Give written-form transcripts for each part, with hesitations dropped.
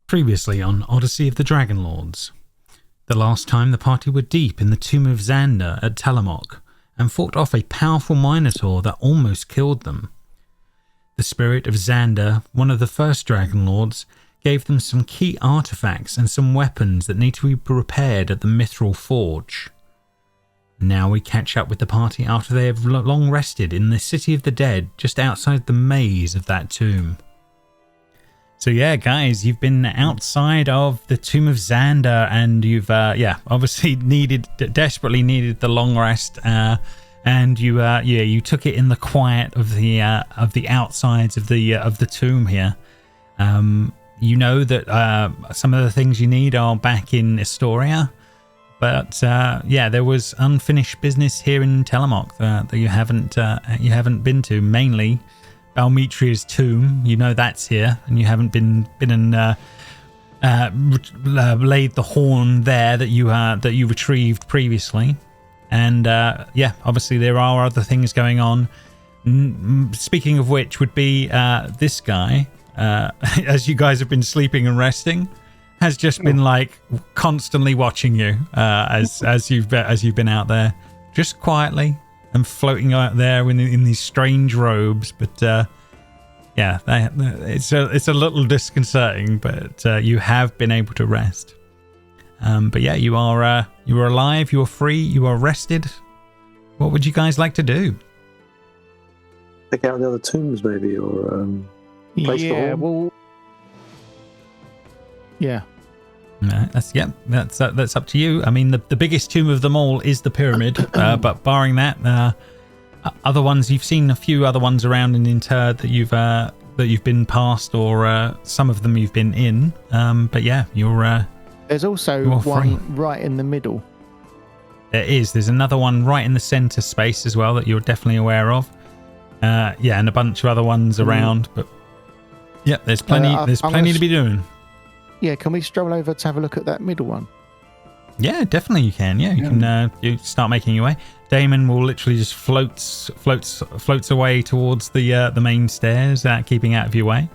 Previously on Odyssey of the Dragonlords. The last time the party were deep in the tomb of Xander at Telemok and fought off a powerful minotaur that almost killed them. The spirit of Xander, one of the first Dragonlords, gave them some key artifacts and some weapons that need to be repaired at the Mithril Forge. Now we catch up with the party after they have long rested in the City of the Dead just outside the maze of that tomb. So yeah, guys, you've been outside of the Tomb of Xander, and you've obviously desperately needed the long rest, and you took it in the quiet of the outsides of the tomb here. You know that some of the things you need are back in Esoria, but there was unfinished business here in Telemok that you haven't been to, mainly Balmetria's tomb. You know that's here, and you haven't been and laid the horn there that you retrieved previously. And obviously there are other things going on. Speaking of which, would be this guy, as you guys have been sleeping and resting, has just been like constantly watching you as you've been out there, just quietly and floating out there in these strange robes, but it's a little disconcerting. But you have been able to rest. But yeah, you are alive. You are free. You are rested. What would you guys like to do? Pick out the other tombs, maybe, or place the horn? Well, yeah. That's up to you. I mean, the biggest tomb of them all is the pyramid, but barring that, other ones, you've seen a few other ones around and interred that you've been past, or some of them you've been in. But yeah, there's also one right in the middle. There is. There's another one right in the center space as well that you're definitely aware of. And a bunch of other ones around. But yeah, there's plenty. There's plenty to be doing. Yeah, can we stroll over to have a look at that middle one? Yeah, definitely you can. Yeah, you can. You start making your way. Damon will literally just floats away towards the main stairs, keeping out of your way.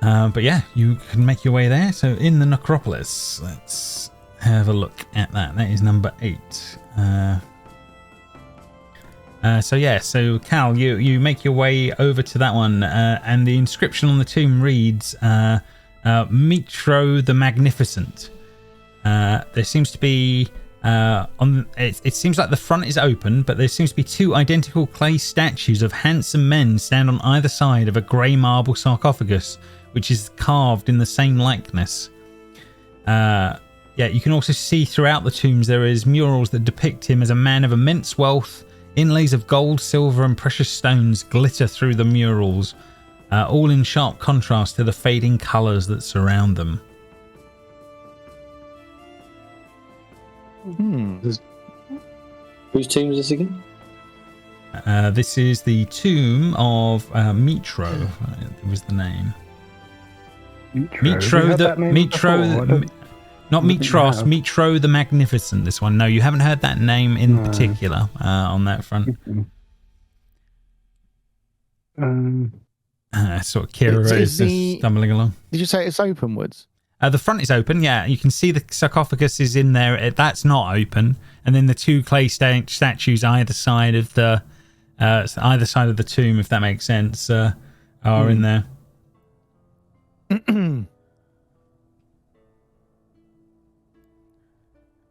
But yeah, you can make your way there. So in the necropolis, let's have a look at that. That is number 8. So Cal, you make your way over to that one, and the inscription on the tomb reads Mitro the Magnificent. There seems to be it seems like the front is open, but there seems to be 2 identical clay statues of handsome men stand on either side of a grey marble sarcophagus, which is carved in the same likeness. You can also see throughout the tombs there is murals that depict him as a man of immense wealth. Inlays of gold, silver and precious stones glitter through the murals, all in sharp contrast to the fading colours that surround them. Whose tomb is this again? This is the tomb of Mitro. Was the name? Mitro not Mitros. Mitro the Magnificent. This one. No, you haven't heard that name in particular on that front. Sort of Kira is just stumbling along. Did you say it's openwards? The front is open, yeah. You can see the sarcophagus is in there. That's not open. And then the 2 clay statues either side of the tomb, if that makes sense, are in there.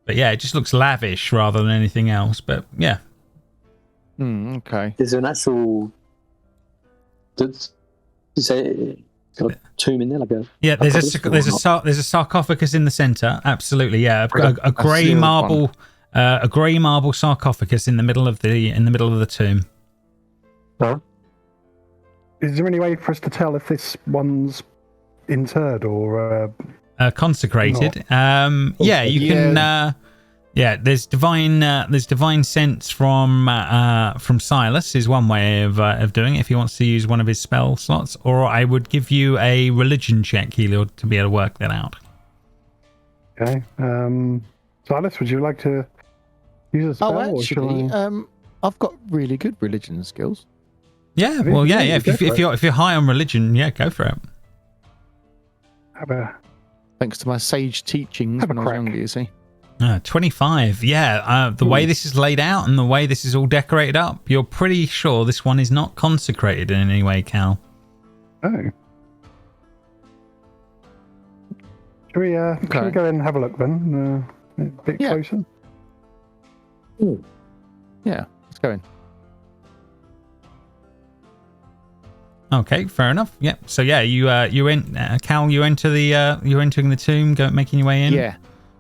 But yeah, it just looks lavish rather than anything else. But yeah. Okay. Is there an actual? Did you say? Got a tomb in there, like a there's a sarcophagus in the center. Absolutely, yeah. A grey marble sarcophagus in the middle of the tomb. Huh? Is there any way for us to tell if this one's interred or consecrated? You can. There's divine sense from Silas is one way of doing it if he wants to use one of his spell slots, or I would give you a religion check, Heliod, to be able to work that out. Okay. Silas, would you like to use a spell? Oh, actually, I've got really good religion skills. Yeah, well, yeah. If you're high on religion, yeah, go for it. Thanks to my sage teachings Have a when I was crack. younger, you see. 25. Yeah, the way this is laid out and the way this is all decorated up, you're pretty sure this one is not consecrated in any way, Cal. Oh. Should we go in and have a look then? A bit closer? Yeah, let's go in. Okay, fair enough. Yep. So yeah, Cal, you're entering the tomb, making your way in. Yeah.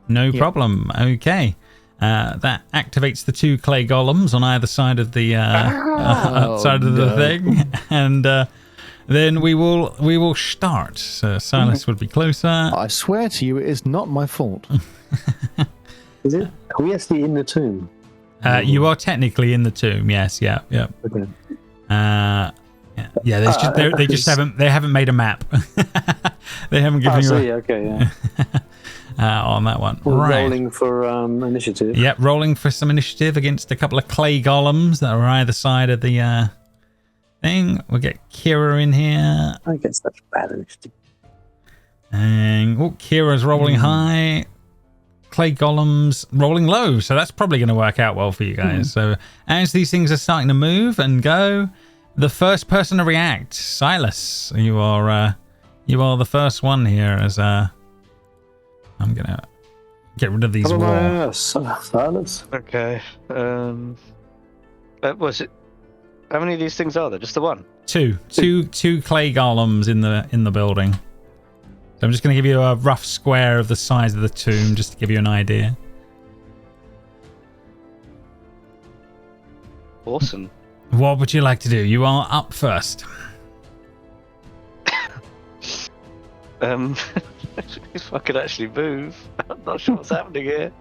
No problem. Okay. That activates the 2 clay golems on either side of the the thing, and then we will start. So Silas would be closer. I swear to you, it is not my fault. Is it? Are we actually in the tomb? You are technically in the tomb. Yes. Yeah. Yeah. Okay. Yeah. They haven't made a map. They haven't given you. Okay. Yeah. On that one. We're right. rolling for initiative. Yep, rolling for some initiative against a couple of clay golems that are either side of the thing. We'll get Kira in here. I guess that's bad initiative. And Kira's rolling high. Clay golems rolling low. So that's probably going to work out well for you guys. So as these things are starting to move and go, the first person to react, Silas, you are the first one here as I'm going to get rid of these walls. Silence. Okay. Was it? How many of these things are there? Just the one? Two clay golems in the building. So I'm just going to give you a rough square of the size of the tomb, just to give you an idea. Awesome. What would you like to do? You are up first. If I could actually move, I'm not sure what's happening here.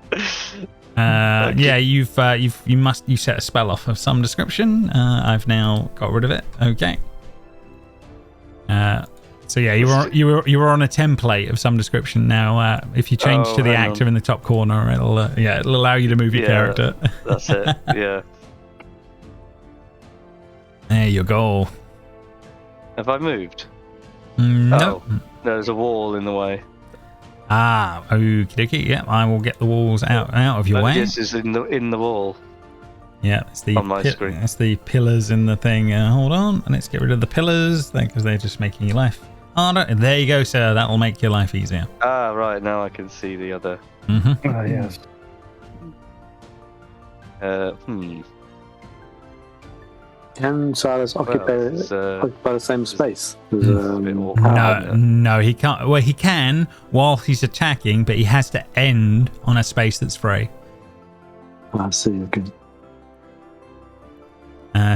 Yeah, you set a spell off of some description. I've now got rid of it. Okay. So yeah, you were on a template of some description. Now, if you change to the active in the top corner, it'll allow you to move your character. That's it. Yeah. There you go. Have I moved? No. Oh, there's a wall in the way. Ah, okie dokie. Yeah, I will get the walls out of your way. This is in the wall. Yeah, it's the on my screen. It's the pillars in the thing. Hold on, and let's get rid of the pillars because they're just making your life harder. And there you go, sir. That will make your life easier. Ah, right. Now I can see the other. Yes. Can Silas occupy the same space? No, he can't. Well, he can while he's attacking, but he has to end on a space that's free. I see. Okay.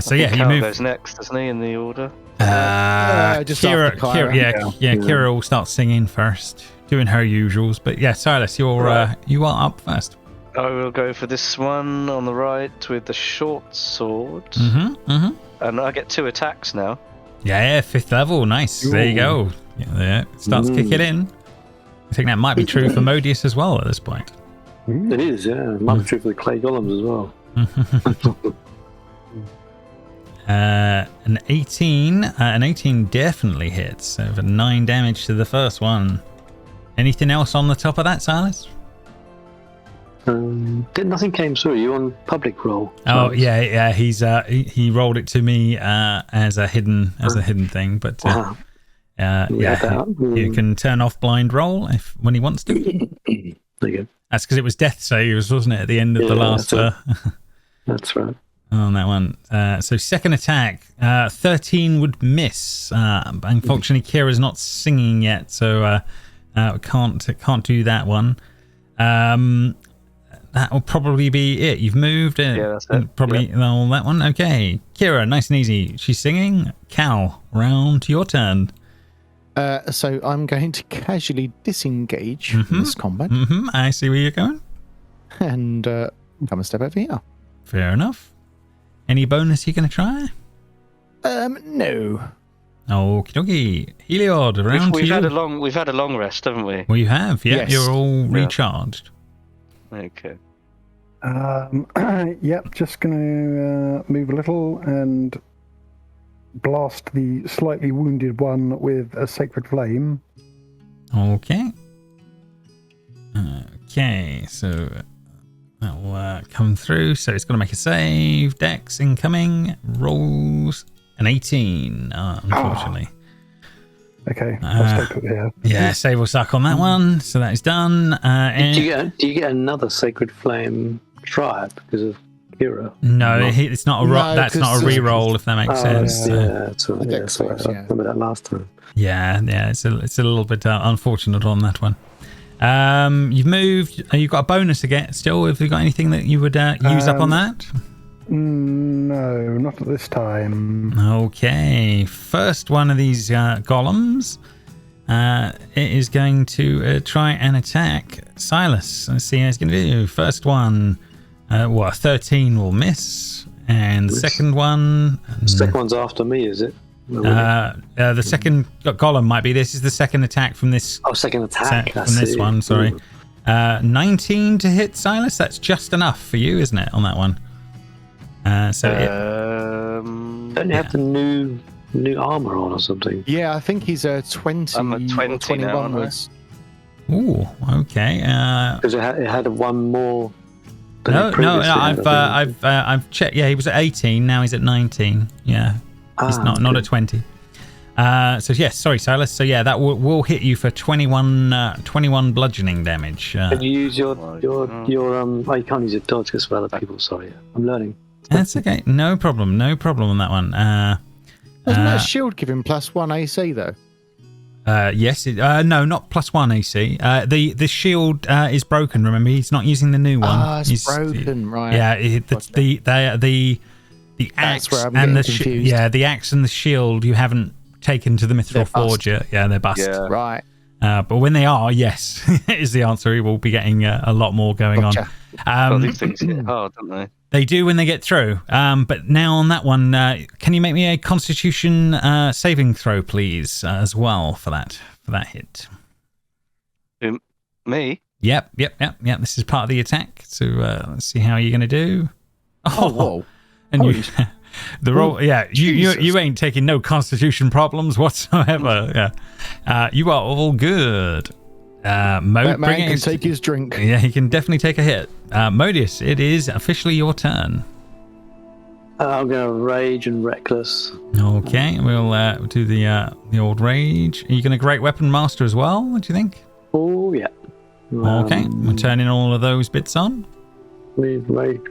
So yeah, Cal you move. goes next, doesn't he, in the order? Just after Kyra. Kira will start singing first, doing her usuals. But yeah, Silas, you are up first. I will go for this one on the right with the short sword. And I get 2 attacks now. Yeah, 5th level. Nice. Ooh. There you go. Yeah, starts kicking in. I think that might be true for Modius as well at this point. It is, yeah. It might be true for the clay golems as well. An 18. An 18 definitely hits. So for 9 damage to the first one. Anything else on the top of that, Silas? Nothing came through. You on public roll? Oh yeah. He rolled it to me as a hidden thing, but you can turn off blind roll when he wants to. There you go. That's because it was death saves, wasn't it, at the end of the last? That's right. On that one. So second attack, 13 would miss. Unfortunately, Kira's not singing yet, so can't do that one. That will probably be it. You've moved it. Yeah, that's it. Probably all that one. Okay. Kira, nice and easy. She's singing. Cal, round to your turn. So I'm going to casually disengage from this combat. I see where you're going. And come a step over here. Fair enough. Any bonus you're going to try? No. Okie dokie. Heliod, round to you. We've had a long rest, haven't we? Well, you have. Yeah, Yes. You're all recharged. Okay. Yep, just going to move a little and blast the slightly wounded one with a sacred flame. Okay. Okay, so that will come through. So it's going to make a save. Dex incoming. Rolls an 18, unfortunately. Okay, I'll stay put here. Yeah, save will suck on that one. So that is done. Do you get another Sacred Flame tribe because of Kira? No, it's not a that's not a reroll, if that makes sense. I remember that last time. Yeah, it's a little bit unfortunate on that one. You've moved. You've got a bonus to get still. Have you got anything that you would use up on that? No, not at this time. Okay, first one of these golems. It is going to try and attack Silas. Let's see how it's going to do. First one, 13 will miss, and the second one. The second one's after me, is it? The second golem might be. This is the second attack from this. Oh, second attack from this one. Sorry, 19 to hit Silas. That's just enough for you, isn't it? On that one. Don't you have the new armor on or something? Yeah, I think he's a 20. I'm a 20 or 21 now, was. Ooh, okay. Because it had one more. No. I've checked. Yeah, he was at 18. Now he's at 19. Yeah, he's not at 20. So yes, sorry, Silas. So yeah, that will hit you for 21 bludgeoning damage. Can you use your oh, you can't use your dodge because for other people. Sorry, I'm learning. That's okay. No problem on that one. Doesn't that shield give him +1 AC though? Yes. No, not +1 AC. The shield is broken. Remember, he's not using the new one. It's broken, right? Yeah. The axe and the the axe and the shield you haven't taken to the Mithril Forge yet. Yeah, they're bust. Yeah. Right. But when they are, yes, is the answer. He will be getting a lot more going on. These things hit hard, don't they? They do when they get through. But now on that one, can you make me a Constitution saving throw, please, as well for that hit? Me? Yep. This is part of the attack. So let's see how you're going to do. Whoa. And you, the roll, you ain't taking no Constitution problems whatsoever. Yeah, you are all good. That man can take his drink. Yeah, he can definitely take a hit. Modius, it is officially your turn. I'm going to rage and reckless. Okay, we'll do the old rage. Are you going to Great Weapon Master as well? What do you think? Oh yeah. Okay, we're turning all of those bits on. With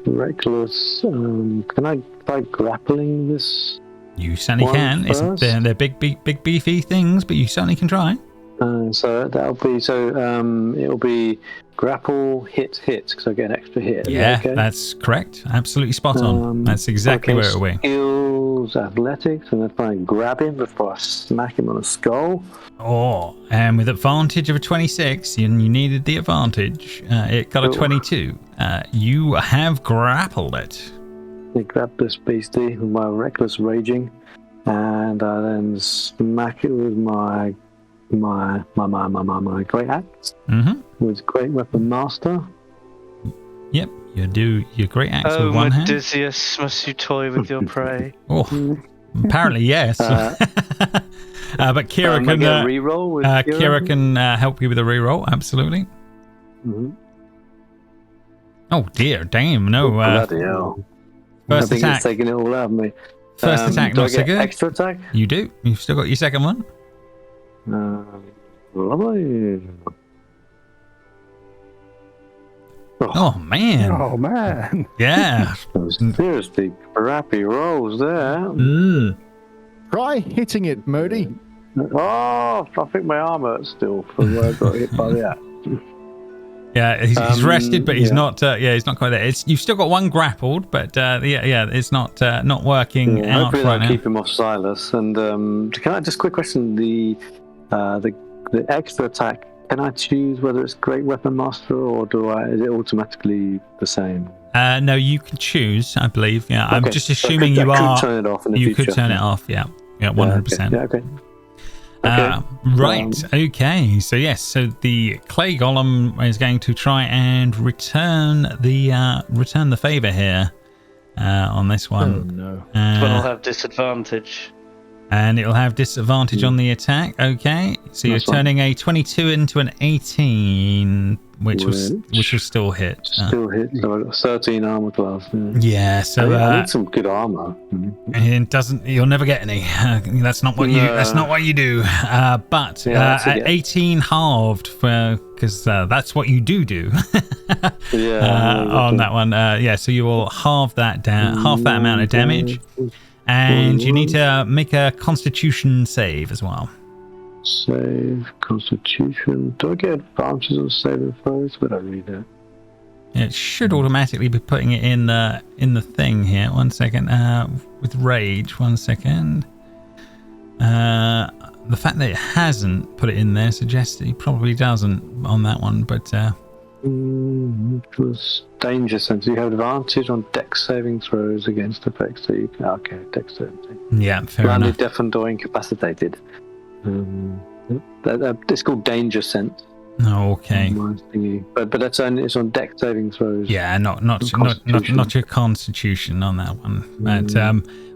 reckless, can I try grappling this? You certainly can. They're big beefy things, but you certainly can try. So it'll be grapple hit because I get an extra hit. Yeah, that's correct. Absolutely spot on. That's exactly where it'll be. Skills, athletics, and if I grab him before I smack him on the skull. Oh, and with advantage of a 26, and you needed the advantage, it got a 22. You have grappled it. I grab this beastie with my reckless raging, and I then smack it with my great axe. With Great Weapon Master. Yep, you do your great axe with one hand. Odysseus, must you toy with your prey? Oh, apparently yes. But Kira can reroll with Kira can help you with a reroll. Absolutely. Oh dear, damn, no. Bloody hell. First attack. It's taking it all out of me. First attack, not so good. Extra attack? You do. You've still got your second one. Lovely. Oh man. Oh man. Yeah. Those seriously crappy rolls there. Try hitting it, Modi. Oh, I think my arm hurts still from where I got hit by the axe. Yeah, he's rested, but he's not. He's not quite there. You've still got one grappled, but it's not working out hopefully right now. Keep him off Silas. And can I just quick question the extra attack? Can I choose whether it's Great Weapon Master or is it automatically the same? No, you can choose. I believe. Yeah, okay. I'm just assuming I could turn it off in the future. Could turn it off. Yeah, 100%. Yeah, okay. Right. Okay. So yes. So the clay golem is going to try and return the favor here on this one. Oh no. But I'll have disadvantage. And it'll have disadvantage on the attack. Okay, so you're turning a 22 into an 18, which will still hit. Still hit. So I've got 13 armor class. Yeah. So I need some good armor. It doesn't. You'll never get any. That's not what you. That's not what you do. But at 18 halved, because that's what you do. On that one. So you will halve that down, half that amount of damage. And you need to make a Constitution save as well. Save Constitution. Do I get advantages on saving throws? But I don't need that. It should automatically be putting it in the thing here. 1 second. With rage. 1 second. The fact that it hasn't put it in there suggests that he probably doesn't on that one. But plus danger sense. You have advantage on dex saving throws against effects that you can. Okay, dex saving. Yeah, fair enough. Deafened or incapacitated. It's called danger sense. Oh, okay. But that's only it's on dex saving throws. Yeah, not your Constitution on that one.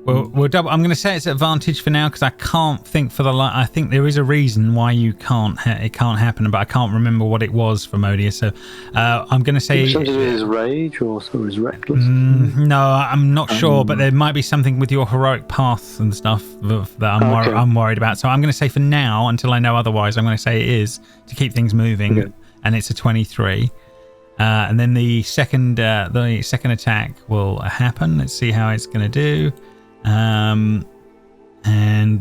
But we'll double. I'm going to say it's advantage for now because I can't think for the. I think there is a reason why you can't. It can't happen, but I can't remember what it was for Modia. So I'm going to say. Something to do with his rage or his reckless. No, I'm not sure, but there might be something with your heroic path and stuff that I'm worried about. So I'm going to say for now, until I know otherwise, I'm going to say it is to keep things moving, and it's a 23. And then the second attack will happen. Let's see how it's going to do. And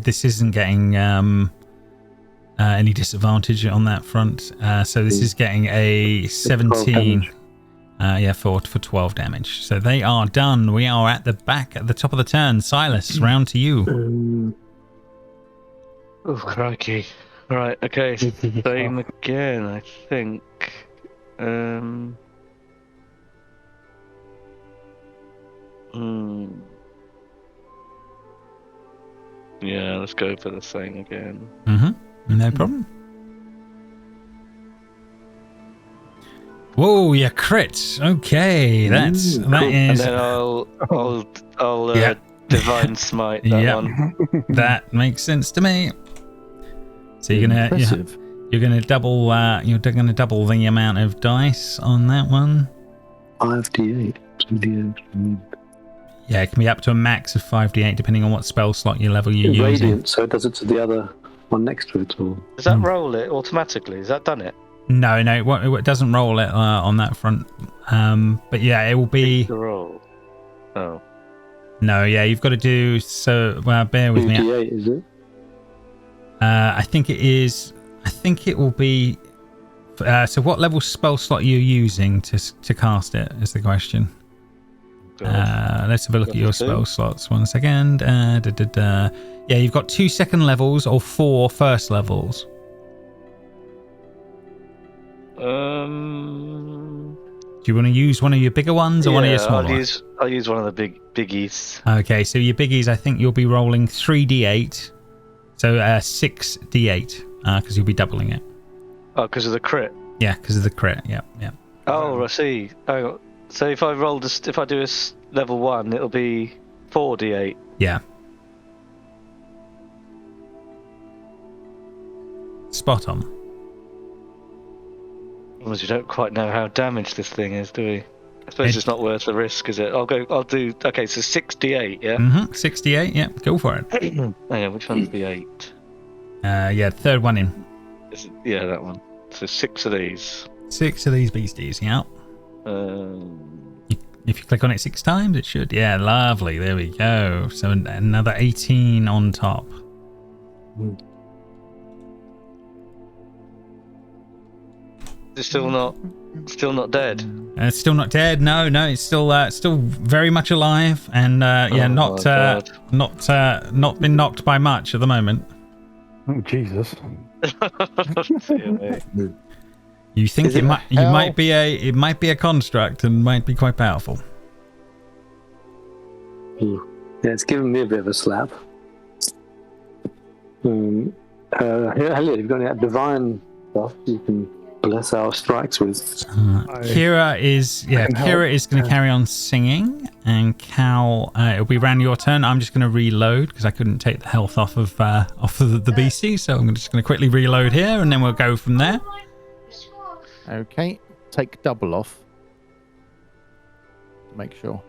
this isn't getting any disadvantage on that front. So this is getting a 17. For 12 damage. So they are done. We are at the top of the turn. Silas, round to you. Oh, crikey. Right, okay. Same again, I think. Yeah, let's go for the same again. No problem. Whoa, you crit. Okay, that is. And then I'll divine smite that one. That makes sense to me. So you're gonna double the amount of dice on that one. 5d8. 2d8. Yeah, it can be up to a max of 5d8 depending on what spell slot your level you're using. Radiant, so it does it to the other one next to it, or does that roll it automatically? Has that done it? No, it doesn't roll it on that front. But yeah, it will be the roll. Oh. No, yeah, you've got to do so. Well, bear with me. 2d8, is it? I think it is. I think it will be. So, what level spell slot are you using to cast it? Is the question. Let's have a look at your spell slots. 1 second. Yeah, you've got 2 second levels or 4 first levels. Do you want to use one of your bigger ones or one of your smaller ones? I'll use one of the biggies. Okay, so your biggies, I think you'll be rolling 3d8. So 6d8, because you'll be doubling it. Oh, because of the crit? Yeah, because of the crit, yeah. Oh, I see. Oh, so if I do a level 1, it'll be 4d8. Yeah. Spot on. Because we don't quite know how damaged this thing is, do we? I suppose it's not worth the risk, is it? I'll do. Okay, so 6d8, yeah. 6d8, yeah. Go for it. Hang on, which one's the 8? Yeah, third one in. Yeah, that one. So 6 of these. 6 of these beasties, yeah. If you click on it 6 times, it should. Yeah, lovely. There we go. So another 18 on top. It's still not dead. It's still not dead. No, it's still very much alive, and not been knocked by much at the moment. Oh Jesus! You think it might be a construct and might be quite powerful. Yeah, it's given me a bit of a slap. Elliot, you've got any divine stuff you can bless our strikes with. Kira is going to carry on singing, and Cal, it'll be around your turn. I'm just going to reload because I couldn't take the health off of the beastie, so I'm just going to quickly reload here, and then we'll go from there. Okay, take double off. Make sure.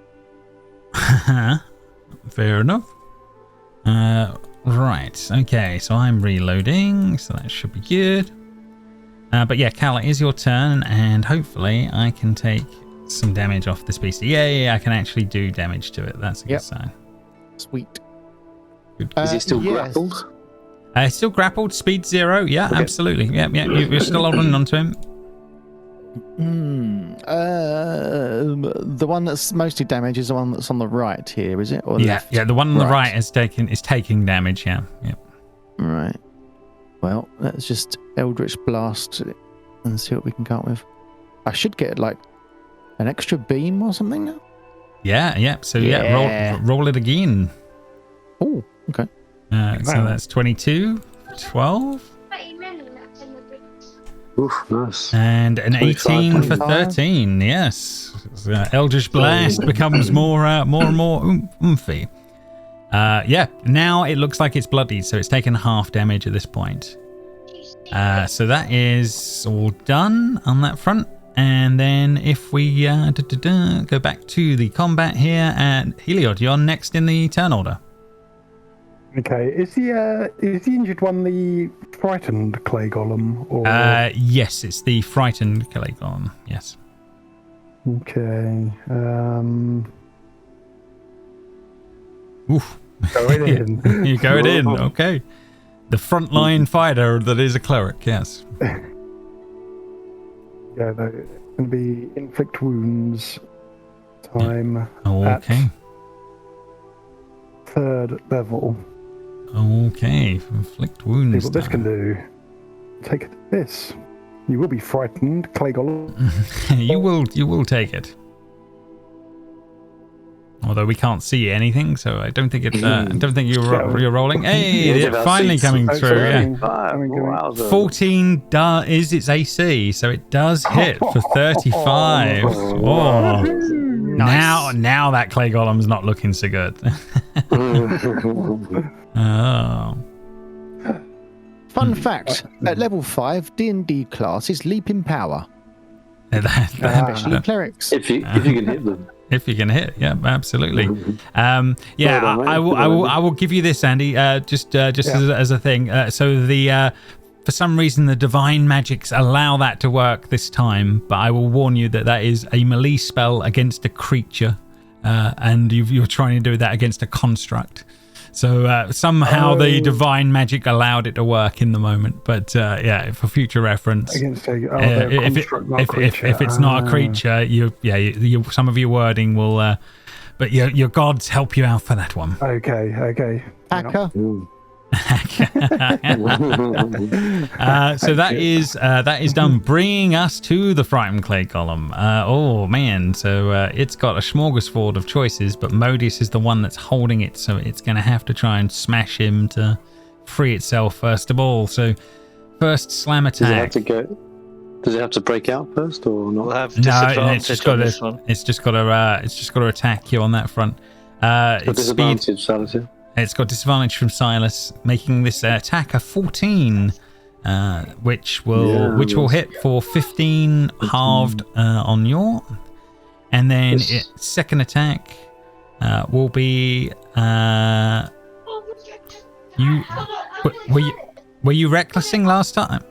Fair enough. Right. Okay. So I'm reloading, so that should be good. But yeah, Cal, it is your turn, and hopefully I can take some damage off this beast. Yeah, I can actually do damage to it. That's a good sign. Sweet. Good. Is he still grappled? Still grappled. Speed 0. Yeah, okay. Absolutely. Yeah. You're still holding on to him. The one that's mostly damaged is the one that's on the right here, is it? Or left? The one on the right is taking damage. Yeah. Right. Well, let's just Eldritch Blast and see what we can come up with. I should get like an extra beam or something. Yeah. So roll it again. Oh, okay. So that's 22, 12. Oof, nice. And an 18 for 13. Yes. Eldritch Blast becomes more and more oomphy. Now it looks like it's bloodied, so it's taken half damage at this point. So that is all done on that front. And then if we go back to the combat here, and Heliod, you're next in the turn order. Okay, is the injured one the frightened clay golem? Or... yes, it's the frightened clay golem. Yes. Okay. Oof. Going in. You're going in. Okay. The frontline fighter that is a cleric. Yes. Yeah, they're going to be inflict wounds. Time. Okay. At 3rd level. Okay, inflict wounds. See what this can do. Take this. You will be frightened, clay golem. You will take it. Although we can't see anything, so I don't think it's. I don't think you're rolling. Hey, it's finally coming through. Yeah. 14 is its AC, so it does hit for 35. Oh. Nice. Now that clay golem's not looking so good. Oh. Fun fact: at level 5, D&D class is leap in power. Especially clerics. If you can hit them. If you can hit, yeah, absolutely. I will give you this, Andy. Just as a thing. So for some reason the divine magics allow that to work this time, but I will warn you that is a melee spell against a creature, and you're trying to do that against a construct. So somehow the divine magic allowed it to work in the moment, but for future reference, if it's not a creature, some of your wording will, but your gods help you out for that one. Okay. Hacker. So that is done, bringing us to the frightened clay golem. Oh man, so it's got a smorgasbord of choices, but Modius is the one that's holding it, so it's going to have to try and smash him to free itself first of all. So first slam attack. Does it have to break out first or not? We'll have disadvantage on this one. It's just got to attack you on that front. It's disadvantage, Silas. It's got disadvantage from Silas, making this attack a 14, which will hit for 15 halved on your, and then its second attack will be were you recklessing last time?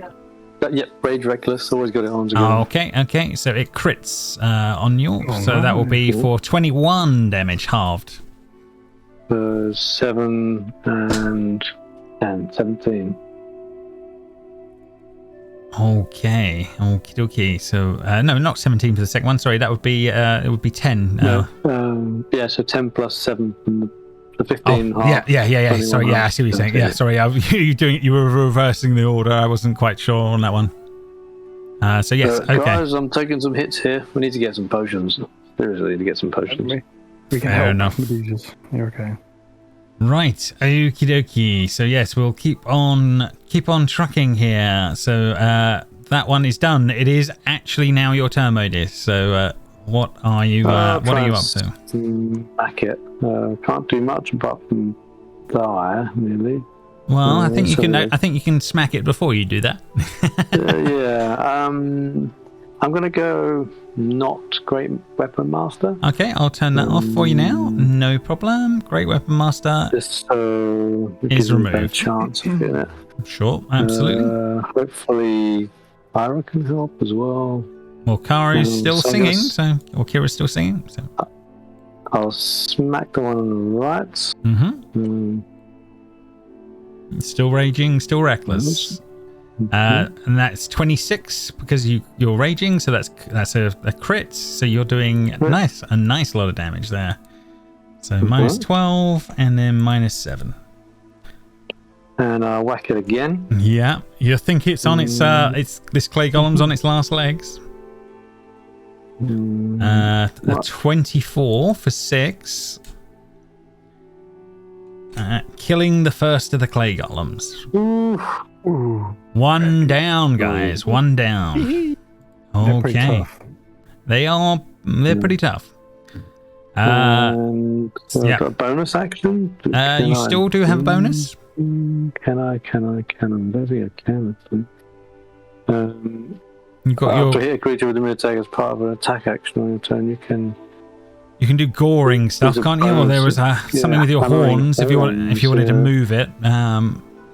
Yep, rage reckless. Always got it on to go. Oh, okay. So it crits on yours. So that will be for 21 damage halved. 7 and 10, 17. Okay, okie dokie. So no, not 17 for the second one. Sorry, that would be it would be 10. So 10 plus 7 from the 15. Yeah. Sorry, I see what you're saying. Yeah, sorry, you were reversing the order. I wasn't quite sure on that one. So yes, okay. Guys, I'm taking some hits here. We need to get some potions. Seriously, need to get some potions. We can Fair help. enough. You're okay. Right, okie dokie. So yes, we'll keep on trucking here. So that one is done. It is actually now your turn, Modis. So what are you up to? Back it. Can't do much apart from die, really. Well, I think you can. I think you can smack it before you do that. I'm gonna go not Great Weapon Master. Okay, I'll turn that off for you now. No problem. Great Weapon Master just so is removed. A chance of doing it. Sure, absolutely. Hopefully, Pyra can help as well. Well, Kara's still singing, or Kira's still singing. So I'll smack the one on the right. Mm-hmm. Still raging, still reckless. And that's 26 because you're raging, so that's a crit. So you're doing a nice lot of damage there. So minus 12 and then minus 7. And I'll whack it again. Yeah, you think it's on its this clay golem's on its last legs. A 24 for 6. Killing the first of the clay golems. Ooh. One down, guys. One down. Okay. They're pretty tough. Got a bonus action? You still do have a bonus? Can I? I don't think I can. You got after hit a creature with a attack as part of an attack action on your turn, you can do goring stuff, can't you? Or there was something with your horns if you wanted to move it,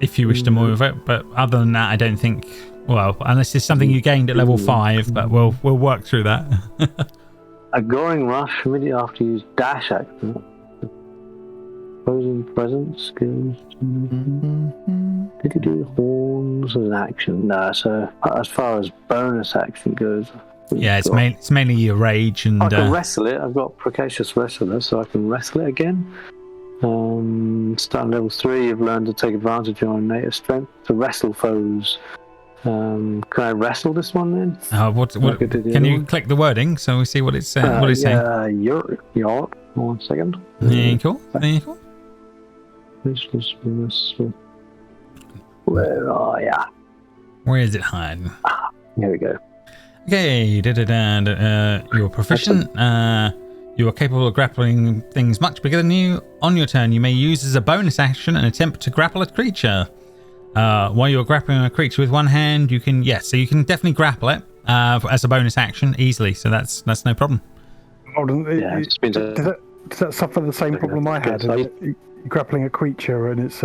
if you wish to move it. But other than that, I don't think. Well, unless it's something you gained at level 5, but we'll work through that. A goring rush immediately after you use dash action. Opposing presence skills. Did you do horns as an action? No. So as far as bonus action goes. Yeah, it's mainly your rage and. I can wrestle it. I've got Precacious Wrestler, so I can wrestle it again. Starting level 3, you've learned to take advantage of your native strength to wrestle foes. Can I wrestle this one then? Can you click the wording so we see what it's saying? What it's saying? Yeah. 1 second. There you go. Where are ya? Where is it hiding? Here we go. Okay, you're proficient. You are capable of grappling things much bigger than you. On your turn, you may use as a bonus action and attempt to grapple a creature. While you're grappling a creature with one hand, you can so you can definitely grapple it as a bonus action easily. So that's no problem. Hold on, does that suffer the same problem I had? Grappling a creature and it's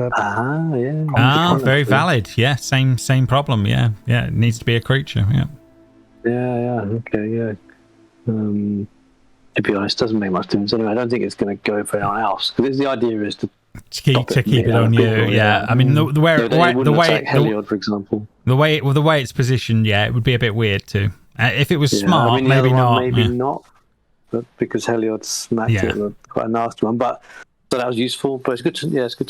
very valid. Yeah, same problem. Yeah, it needs to be a creature. Yeah. Okay, yeah. To be honest, doesn't make much difference anyway. I don't think it's going to go for anyone else because the idea is to keep it on you. Yeah, I mean the way Heliod, for example. The way it's positioned, it would be a bit weird too. If it was smart, maybe not. Maybe not, but because Heliod smacked it, quite a nasty one. But so that was useful. But it's good to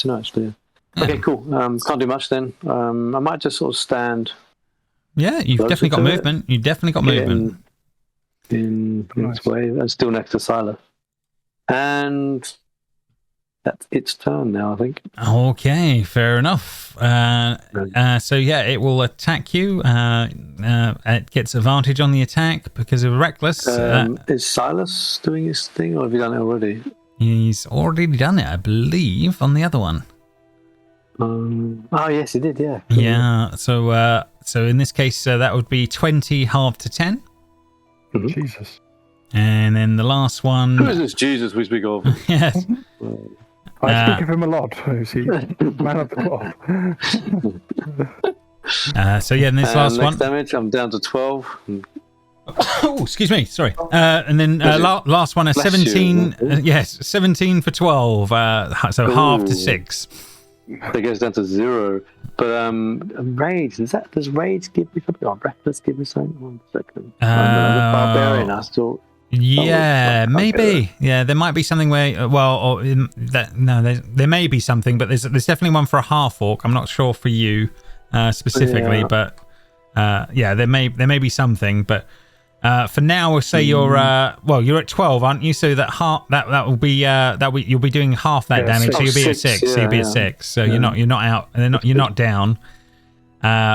know actually. Okay, cool. Can't do much then. I might just sort of stand. Yeah, you've definitely got movement. You definitely got movement. In its way, and still next to Silas. And that's its turn now, I think. Okay, fair enough. So it will attack you. It gets advantage on the attack because of reckless. Is Silas doing his thing, or have you done it already? He's already done it, I believe, on the other one. Yes, he did. Yeah. Yeah. So in this case, that would be 20 halved to 10. Mm-hmm. Jesus. And then the last one. Who is this Jesus we speak of? Yes. I speak of him a lot. Is he man of the cloth? And this last one. Damage. I'm down to 12. Oh, excuse me. Sorry. And then last one, 17. 17 for 12. So half to 6. That goes down to 0. But rage, does rage give me something? Oh, reckless give me something? 1 second. Barbarian, I thought. Yeah, maybe. Yeah, there might be something where. There may be something, but there's definitely one for a half orc. I'm not sure for you specifically, but there may be something. But for now, we'll say you're at 12, aren't you? So that that will be you'll be doing half that damage. So you'll be at 6. So you'll be at 6. So you're not out. You're not down.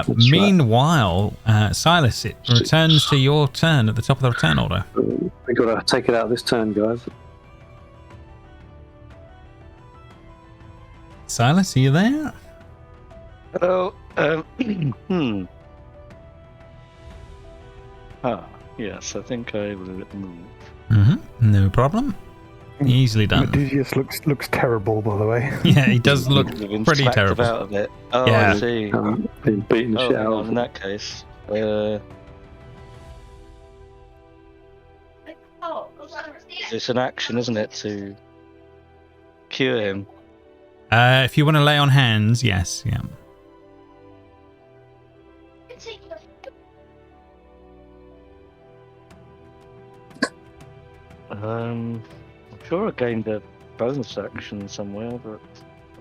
Meanwhile, Silas, it returns to your turn at the top of the turn order. We got to take it out this turn, guys. Silas, are you there? Hello. Yes, I think I will move. No problem. Easily done. Odessey looks terrible, by the way. Yeah, he does look pretty terrible. Out of it. Oh, Yeah. I see. Been beating the shit out of in that case. It's an action, isn't it, to cure him? If you want to lay on hands, yes, yeah. I'm sure I gained a bonus action somewhere, but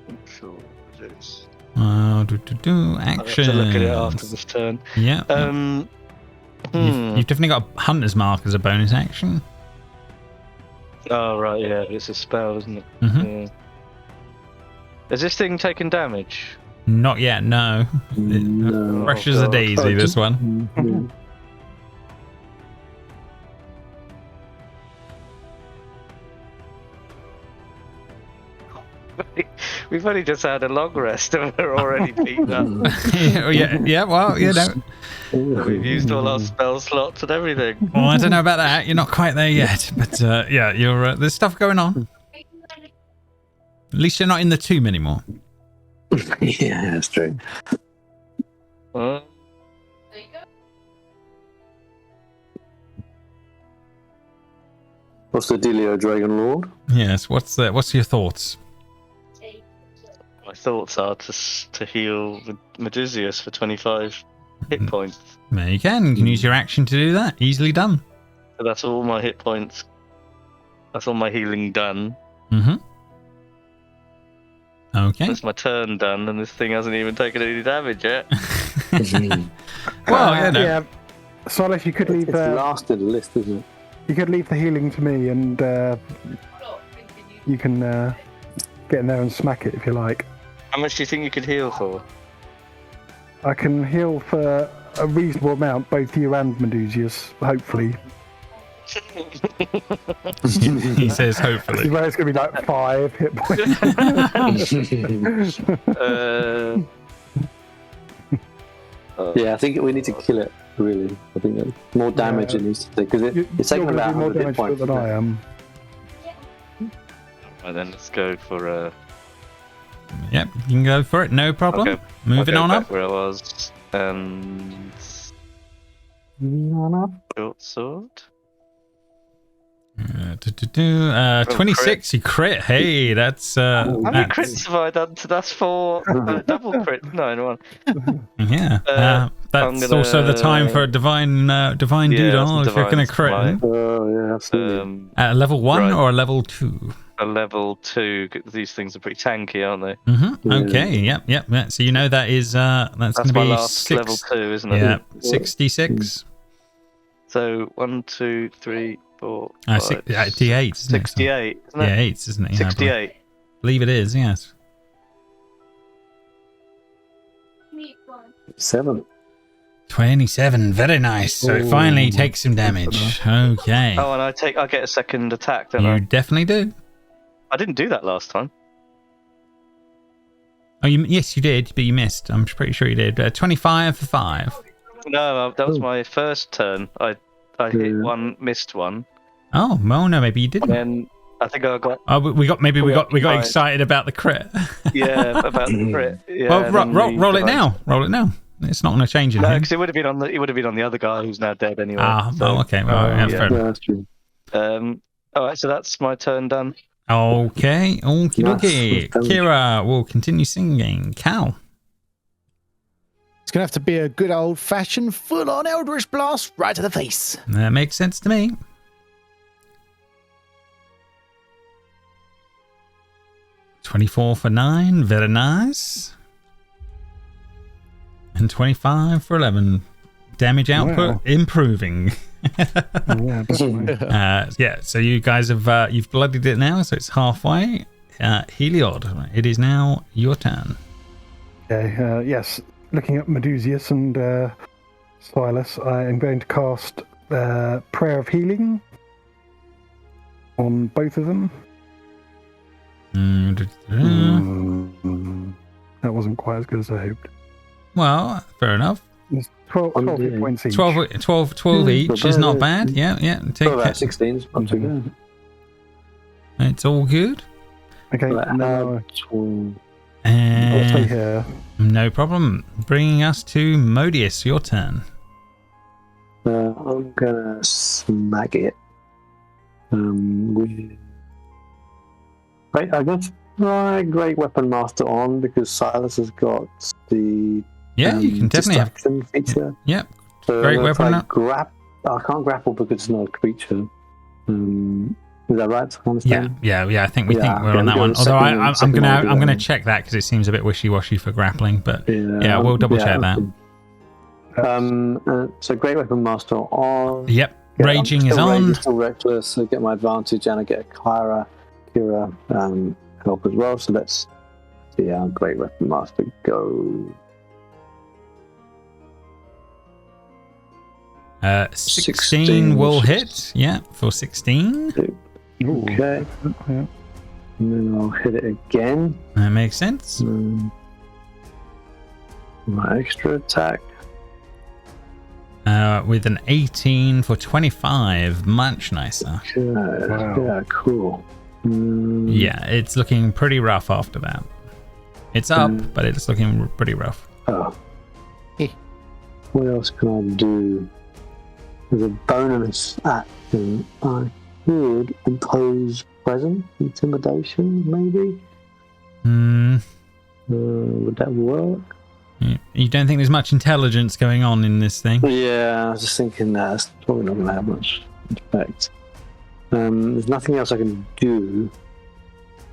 I'm not sure what it is. Action. I'll have to look at it after this turn. Yeah. You've definitely got a hunter's mark as a bonus action. Oh, right, yeah, it's a spell, isn't it? Mm-hmm. Yeah. Is this thing taking damage? Not yet, no. No. Fresh as a daisy, this one. Yeah. We've only just had a long rest and we're already beaten up. yeah, well, you know. We've used all our spell slots and everything. Well, I don't know about that. You're not quite there yet. But yeah, you're there's stuff going on. At least you're not in the tomb anymore. Yeah, that's true. What's the dealio, Dragonlord? Yes, what's your thoughts? My thoughts are to heal Odessey for 25 hit points. There you can. You can use your action to do that. Easily done. So that's all my hit points. That's all my healing done. Mm-hmm. Okay. That's my turn done, and this thing hasn't even taken any damage yet. Well, you know. Yeah. Silas, you could leave. It's last in the list, isn't it? You could leave the healing to me, and you can get in there and smack it if you like. How much do you think you could heal for? I can heal for a reasonable amount, both you and Medusius, hopefully. He says hopefully. Well, it's going to be like 5 hit points. Yeah, I think we need to kill it, really. I think that more damage it needs to take, because it's taking about more 100 hit damage points. than I am. Right, then let's go for Yep, you can go for it. No problem. Okay. Moving on back up. where I was, and short sword. 26, you crit. Hey, that's How many crits have I done? That's 4 double crit. No, one. Yeah. That's also the time for a divine doodle if you're going to crit. Oh, yeah, absolutely. At a level 1 Right. or a level 2? A level 2. These things are pretty tanky, aren't they? Mm-hmm. Okay. Yep. So you know that is that's going to my be last level 2, isn't it? Yeah, 66. So 1, 2, 3, 4. D8, isn't it? 68, isn't it? Yeah, 8, isn't it? Yeah, 68. I believe it is. Yes. 7. 27. Very nice. So it finally takes some damage. Okay. Oh, and I get a second attack, don't You I? definitely do. I didn't do that last time. Oh, yes, you did, but you missed. I'm pretty sure you did. 25 for 5. No, that was my first turn. I hit one, missed one. Oh, well, no, maybe you didn't. And then I think I got. Oh, we got excited about the crit. Yeah, about the crit. Yeah, well, roll it now. Roll it now. It's not going to change anything. No, because it would have been on the other guy who's now dead anyway. Okay. Well, yeah, fair enough. That's true. All right, so that's my turn done. Okay. Okie dokie. Nice. Kira will continue singing. Cal. It's going to have to be a good old-fashioned full-on Eldritch Blast right to the face. That makes sense to me. $24 for 9. Very nice. And 25 for 11. Damage output improving. Yeah, definitely. Yeah, so you guys have you've bloodied it now, so it's halfway. Heliod, it is now your turn. Okay, yes. looking at Medusius and Silas, I am going to cast Prayer of Healing on both of them. That wasn't quite as good as I hoped. Well, fair enough. It's 12 hit points each. 12 each is not bad. Yeah. Take about 16 is not too bad. It's all good. Okay, I'll stay here. No problem. Bringing us to Modius, your turn. I'm gonna smack it. Right, I guess my Great Weapon Master on because Silas has got the you can definitely have distraction feature. Yep. So Great weapon. I can't grapple because it's not a creature. Is that right? I understand? Yeah. I think we're on that one. Although I'm gonna check that because it seems a bit wishy-washy for grappling. But we'll double check that. So Great Weapon Master on. Yep. Raging is on. Still reckless, so get my advantage, and I get a Kira help as well. So let's see how Great Weapon Master go. 16 will hit. Yeah, for 16. Okay. And then I'll hit it again. That makes sense. My extra attack. With an 18 for 25. Much nicer. Wow. Yeah, cool. Yeah, it's looking pretty rough after that. It's up, but it's looking pretty rough. Oh. What else can I do? As a bonus action, I could impose present intimidation, maybe? Would that work? You don't think there's much intelligence going on in this thing? Yeah, I was just thinking that's probably not going to have much effect. There's nothing else I can do.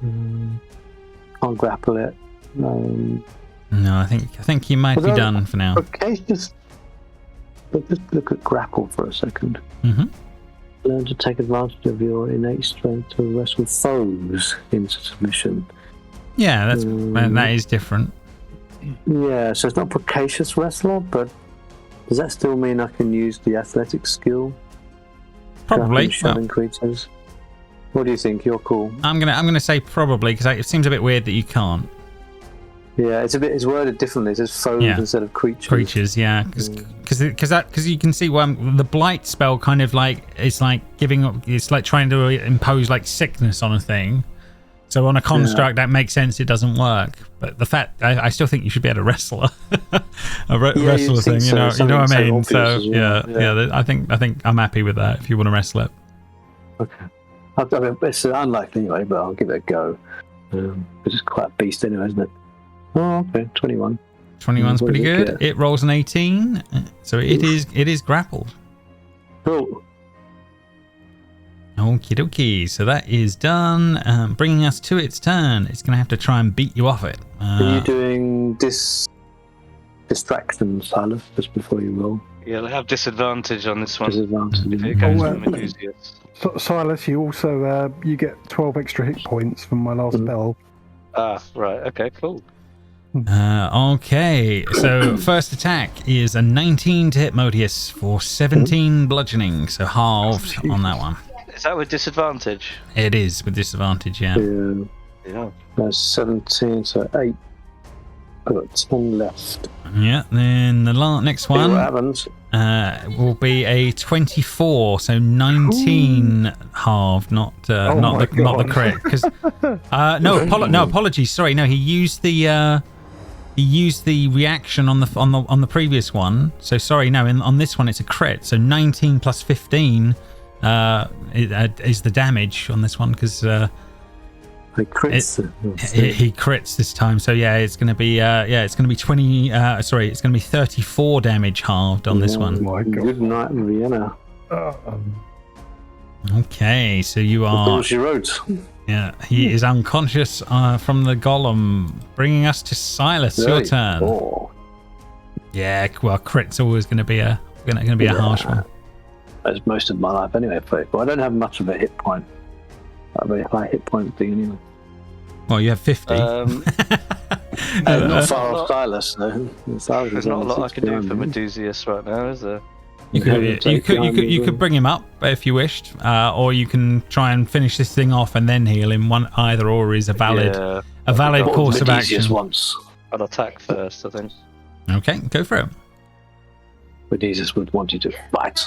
Can't grapple it. No, I think you might be done for now. Okay, just look at grapple for a second. Learn to take advantage of your innate strength to wrestle foes into submission. Yeah, that is different. Yeah, so it's not Precacious Wrestler, but does that still mean I can use the athletic skill? Probably. Shoving creatures. What do you think? You're cool. I'm gonna say probably because it seems a bit weird that you can't. Yeah, it's worded differently. It says foes instead of creatures. Creatures, yeah, because you can see the blight spell kind of like it's like trying to impose like sickness on a thing. So on a construct that makes sense. It doesn't work, but the fact I still think you should be able to wrestle wrestle thing. You know what I mean? So yeah. I think I'm happy with that. If you want to wrestle it, okay. I mean, it's unlikely anyway, but I'll give it a go. It's quite a beast anyway, isn't it? Oh, okay, 21. 21's pretty good. It rolls an 18, so it is grappled. Cool. Okie dokie, so that is done. Bringing us to its turn. It's going to have to try and beat you off it. Are you doing distraction, Silas, just before you roll? Yeah, I have disadvantage on this one. Disadvantage. If it goes from Medusius. Silas, you also you get 12 extra hit points from my last spell. Ah, right. Okay, cool. Okay, so first attack is a 19 to hit Modius for 17 bludgeoning, so halved on that one. Is that with disadvantage? It is with disadvantage, yeah. Yeah. That's 17, so 8. I've got 10 left. Yeah, then the next one what happens. Will be a 24, so 19 halved, not the crit. Because no apologies. Sorry, no, he used the reaction on the previous one. So sorry, no, on this one it's a crit. So 19 plus 15 is the damage on this one because he crits. He crits this time. So yeah, it's going to be 20. It's going to be 34 damage halved on this one. My God. Good night, Vienna. Okay, so you are. She wrote. Yeah, he is unconscious from the golem, bringing us to Silas. Your turn. Yeah, well, crit's always going to be a harsh one. That's most of my life anyway. But I don't have much of a hit point. A very high hit point thing anyway. Well, you have 50. Not far off Silas, though. There's not a lot I can do for Medusius right now, is there? You could bring him up if you wished, or you can try and finish this thing off and then heal him. Either or is a valid course of action. Once. I'll attack first, I think. Okay, go for it. Medusius would want you to fight.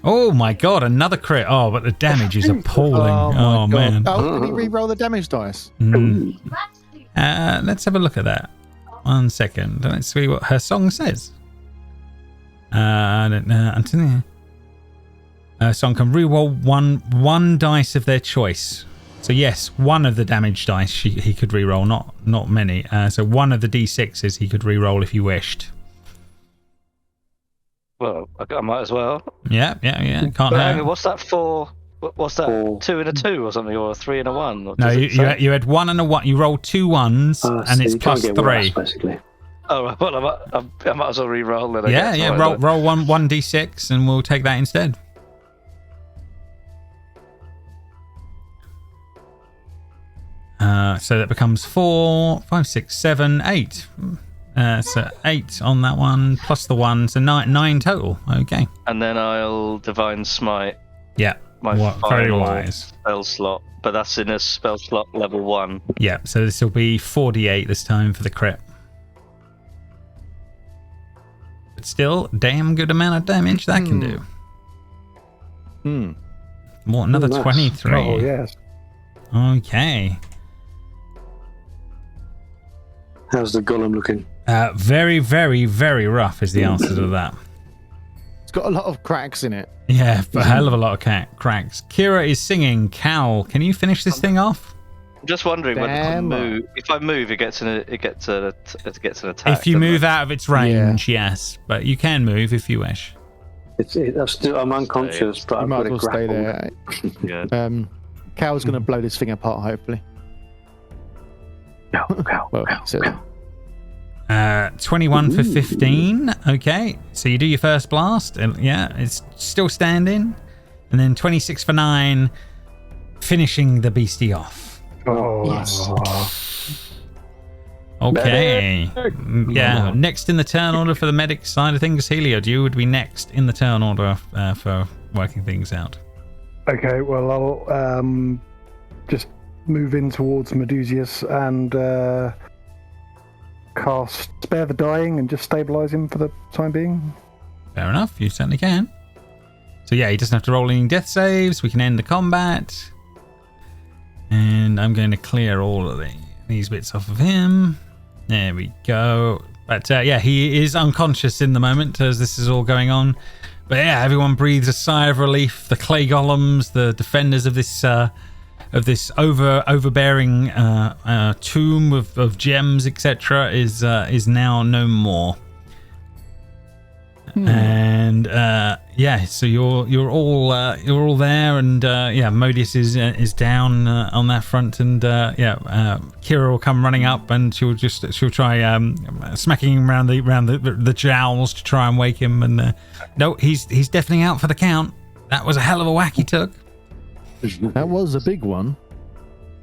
Oh my god, another crit. Oh, but the damage is appalling. Oh man. Oh, can you re-roll the damage dice? Let's have a look at that. 1 second. Let's see what her song says. I don't know. Song can reroll one dice of their choice. So yes, one of the damage dice he could reroll, not many. So one of the d6s he could reroll if you wished. Well, I might as well. Yeah. Can't hurt. What's that for? What's that? 2 and a 2 or something, or a 3 and a 1? Or no, you had 1 and a 1. You rolled 2 ones, and it's plus 3. Worse, basically. Oh, right, well, I might as well re-roll it. Roll 1d6, and we'll take that instead. So that becomes 4, 5, 6, 7, 8. So 8 on that one, plus the 1, so 9 total. Okay. And then I'll Divine Smite. Yeah. My very final wise spell slot, but that's in a spell slot level 1. Yeah, so this will be 4d8 this time for the crit. But still, damn good amount of damage that can do. More, another 23. Oh, yes. Okay. How's the golem looking? Very, very, very rough is the answer to that. It's got a lot of cracks in it. Yeah, a hell of a lot of cracks. Kira is singing. Cal, can you finish this thing off? I'm just wondering whether to move. If I move, it gets an attack. If you move out of its range, yes, but you can move if you wish. I'm unconscious, but I've got to stay there. Yeah. Cal's going to blow this thing apart, hopefully. Well, 21 for 15. Okay, so you do your first blast, and yeah, it's still standing, and then 26 for 9, finishing the beastie off. Oh, yes. Okay. Yeah, next in the turn order for the medic side of things, Heliod, you would be next in the turn order for working things out. Okay, well, I'll just move in towards Medusius and cast Spare the Dying and just stabilize him for the time being. Fair enough, you certainly can. So yeah, he doesn't have to roll any death saves. We can end the combat. And I'm going to clear all of these bits off of him. There we go. But yeah, he is unconscious in the moment as this is all going on. But yeah, everyone breathes a sigh of relief. The clay golems, the defenders of this overbearing tomb of gems, etc., is now no more. And yeah, so you're all there, and yeah, Modius is down on that front, and Kira will come running up, and she'll try smacking him around the jowls to try and wake him, and no, he's definitely out for the count. That was a hell of a whack he took. That was a big one.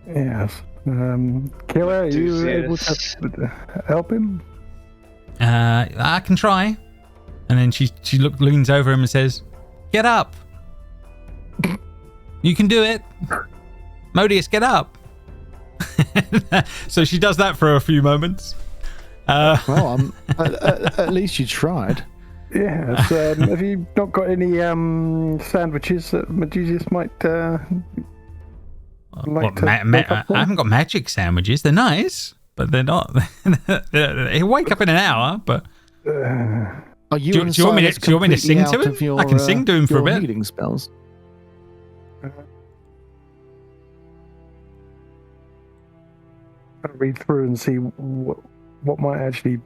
Yes. Kira, are you able to help him? I can try. And then she leans over him and says, "Get up. You can do it. Modius, get up." So she does that for a few moments. Well, at least you tried. Yes. Have you not got any sandwiches that Medusius might like to I haven't got magic sandwiches. They're nice, but they're not. He'll wake up in an hour, but... Are you do you want me to sing to him? I can sing to him for a bit. Healing spells. I'll read through and see what might actually.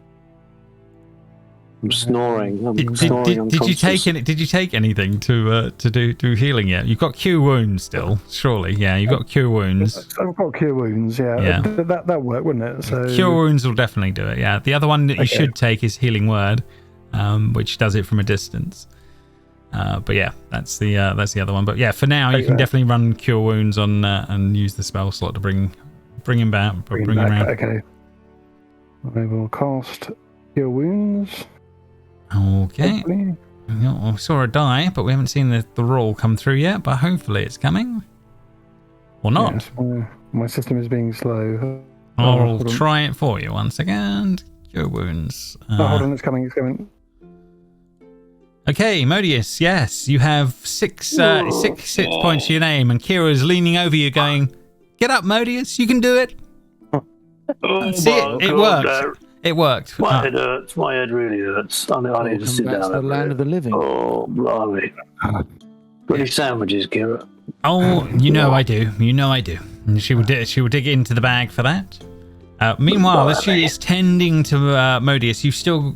I'm snoring. Did you take anything to do healing yet? You've got cure wounds still, surely. Yeah, you've got cure wounds. I've got cure wounds. Yeah. That work, wouldn't it? So cure wounds will definitely do it. Yeah. The other one that you should take is healing word, which does it from a distance. But yeah, that's the other one. But yeah, for now you can definitely run cure wounds on and use the spell slot to bring him back. Bring him around. Okay. I will cast Cure Wounds. Okay. Hopefully. I saw a die, but we haven't seen the roll come through yet, but hopefully it's coming. Or not. Yes, my system is being slow. I'll try it for you one second. Cure Wounds. Hold on, it's coming. Okay, Modius, yes, you have six points to your name, and Kira's leaning over you going, "Get up, Modius, you can do it." See it? It worked. It worked. My head hurts. My head really hurts. I need to sit down. To the land of the living. Oh, blimey. Got any sandwiches, Kira? Oh, you know I do. You know I do. And she will dig into the bag for that. Meanwhile, as she is tending to Modius,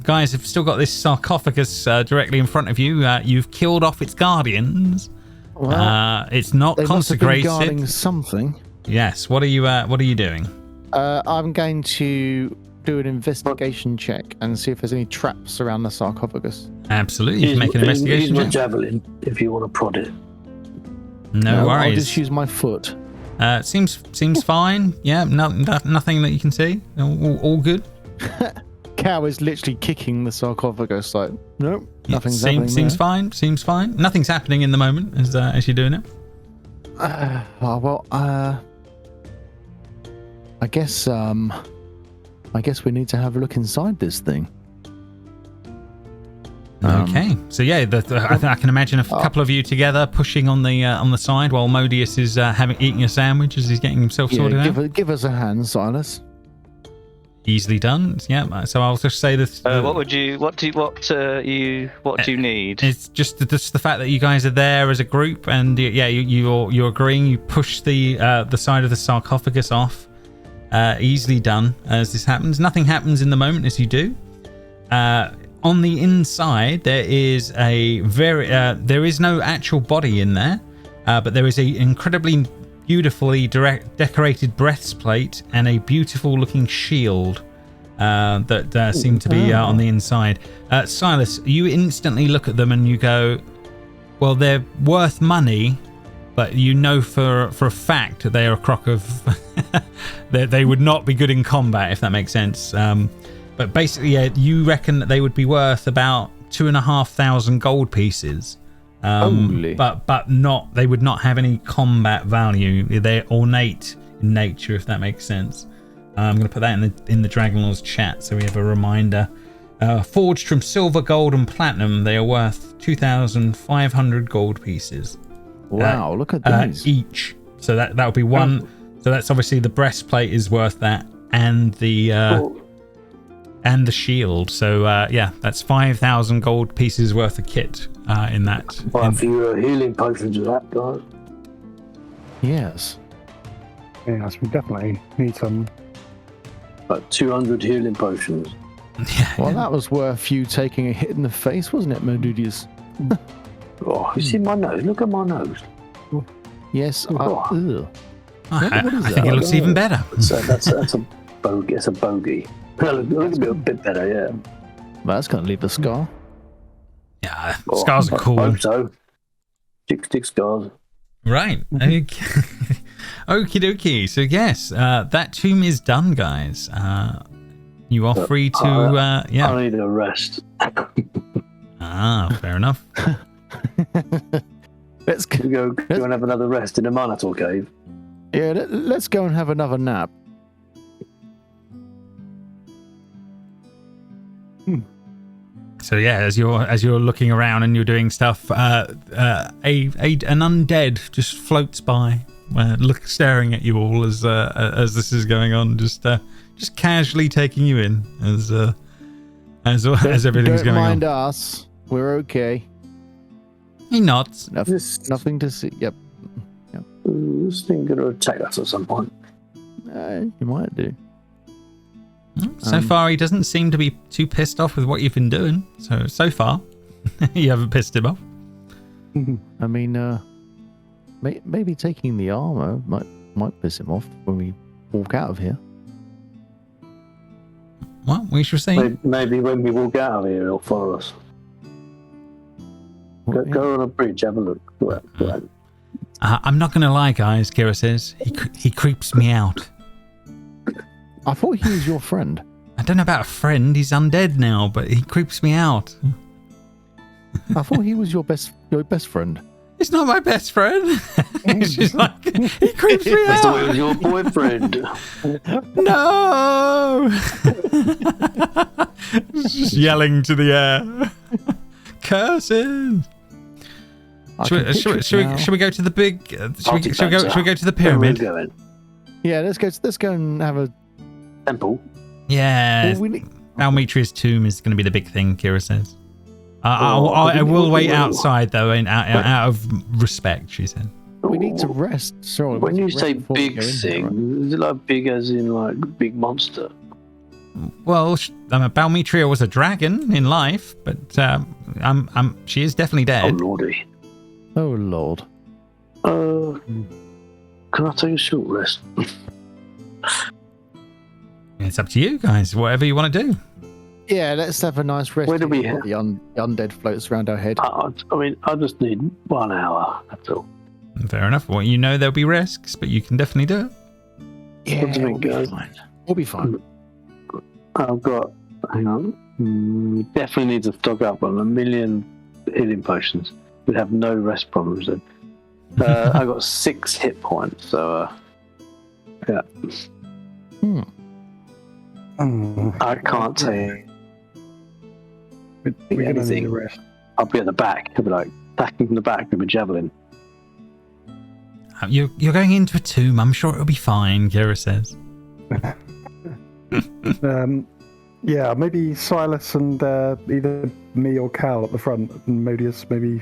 guys have still got this sarcophagus directly in front of you. You've killed off its guardians. Well, it's not they consecrated. Must have been guarding something. Yes. What are you doing? I'm going to do an investigation check and see if there's any traps around the sarcophagus. Absolutely. You can make an investigation check. check. Javelin, if you want to prod it. No worries. I'll just use my foot. Seems fine. Yeah, nothing that you can see. All good. Cow is literally kicking the sarcophagus. Like, nope, nothing's happening. Seems fine. Seems fine. Nothing's happening in the moment as you're doing it. I guess we need to have a look inside this thing. Okay, so yeah, I can imagine a couple of you together pushing on the side while Modius is eating a sandwich as he's getting himself sorted out. Give us a hand, Silas. Easily done. Yeah. So I'll just say this. What do you need? It's just the fact that you guys are there as a group, and you're agreeing. You push the side of the sarcophagus off. Easily done. As this happens, nothing happens in the moment as you do. On the inside, there is there is no actual body in there, but there is a incredibly beautifully decorated breastplate and a beautiful looking shield that seem to be on the inside. Silas, you instantly look at them and you go, well, they're worth money, but you know for a fact that they are a crock of they would not be good in combat, if that makes sense. But basically, you reckon that they would be worth about 2,500 gold pieces. But not, they would not have any combat value. They're ornate in nature, if that makes sense. I'm going to put that in the dragonlords chat so we have a reminder. Forged from silver, gold, and platinum, they are worth 2,500 gold pieces. Wow, look at these. Each. So that would be one. So that's obviously the breastplate is worth that, and the shield. So that's 5,000 gold pieces worth of kit in that. Well, for your healing potions of that, guys. Yes. Yes, we definitely need some. About 200 healing potions. Well, that was worth you taking a hit in the face, wasn't it, Modudius? Oh, you see my nose? Look at my nose. Yes. I think it looks even better. So that's a bogey. It's a bogey. Looks a bit better, yeah. Well, that's going to leave a scar. Yeah, scars are cool. I hope so. Stick scars. Right. Okay. Okie dokie. So yes, that tomb is done, guys. You are free to. I need a rest. Fair enough. Let's go and have another rest in the Minotaur cave. Yeah, let's go and have another nap. So yeah, as you're looking around and you're doing stuff, an undead just floats by, staring at you all as this is going on, just casually taking you in as everything's going on. Don't mind us, we're okay. He nods. Nothing to see. Yep. This thing going to attack us at some point. You might do. So far, he doesn't seem to be too pissed off with what you've been doing. So far, you haven't pissed him off. I mean, maybe taking the armor might piss him off when we walk out of here. Well, we shall see. Maybe when we walk out of here, he'll follow us. Go on a bridge, have a look. I'm not going to lie, guys, Kira says. He creeps me out. I thought he was your friend. don't know about a friend. He's undead now, but he creeps me out. I thought he was your best friend. He's not my best friend. He's just like, he creeps me I thought out. it was your boyfriend. No! Just yelling to the air. Cursing. Should we go to the big? Should we go to the pyramid? Where are we going? Yeah, let's go and have a Temple. Yeah. Well, Almetria's tomb is going to be the big thing, Kira says. I will wait outside though, out of respect, she said. we need to rest. Sorry. When you say big thing, is it like big as in like big monster? Well, Balmetria was a dragon in life, but she is definitely Oh dead. lordy. Oh Lord. Can I take a short rest? It's up to you guys, whatever you want to do. Yeah, let's have a nice rest. Where do we before the undead floats around our head. I mean, I just need 1 hour. That's all. Fair enough. Well, you know there'll be risks, but you can definitely do it. Yeah, What do you we'll think, be guys? fine. We'll be fine. I've got. Hang on. Definitely need to stock up on 1 million healing potions. We'd have no rest problems then. I got 6 hit points, so yeah. I can't take We're going to need anything. a rest. I'll be at the back. I'll be like attacking from the back with a javelin. You're going into a tomb. I'm sure it'll be fine, Kira says. Yeah, maybe Silas and either me or Cal at the front, and Modius maybe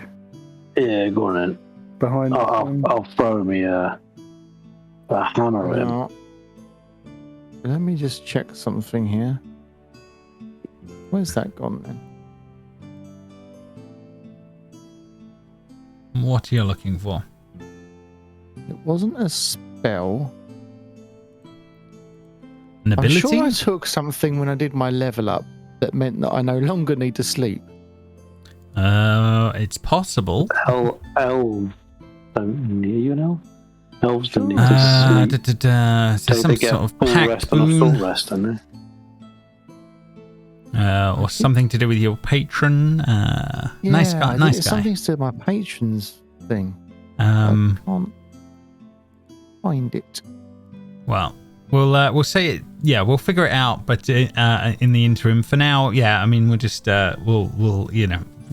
Yeah, go on then. behind. I'll throw me a hammer at him. Now, let me just check something here. Where's that gone then? What are you looking for? It wasn't a spell. An ability? I'm sure I took something when I did my level up that meant that I no longer need to sleep. It's possible. Elves don't need you know. Elves don't need Uh, to sleep. So some They get sort of full pact rest and a boon, full rest, don't they? or something to do with your patron. Nice guy. I think Nice it's guy. something to do with my patrons thing. Um, I can't find it. Well, we'll say it. Yeah, we'll figure it out. But in the interim, for now, yeah. I mean, we'll just we'll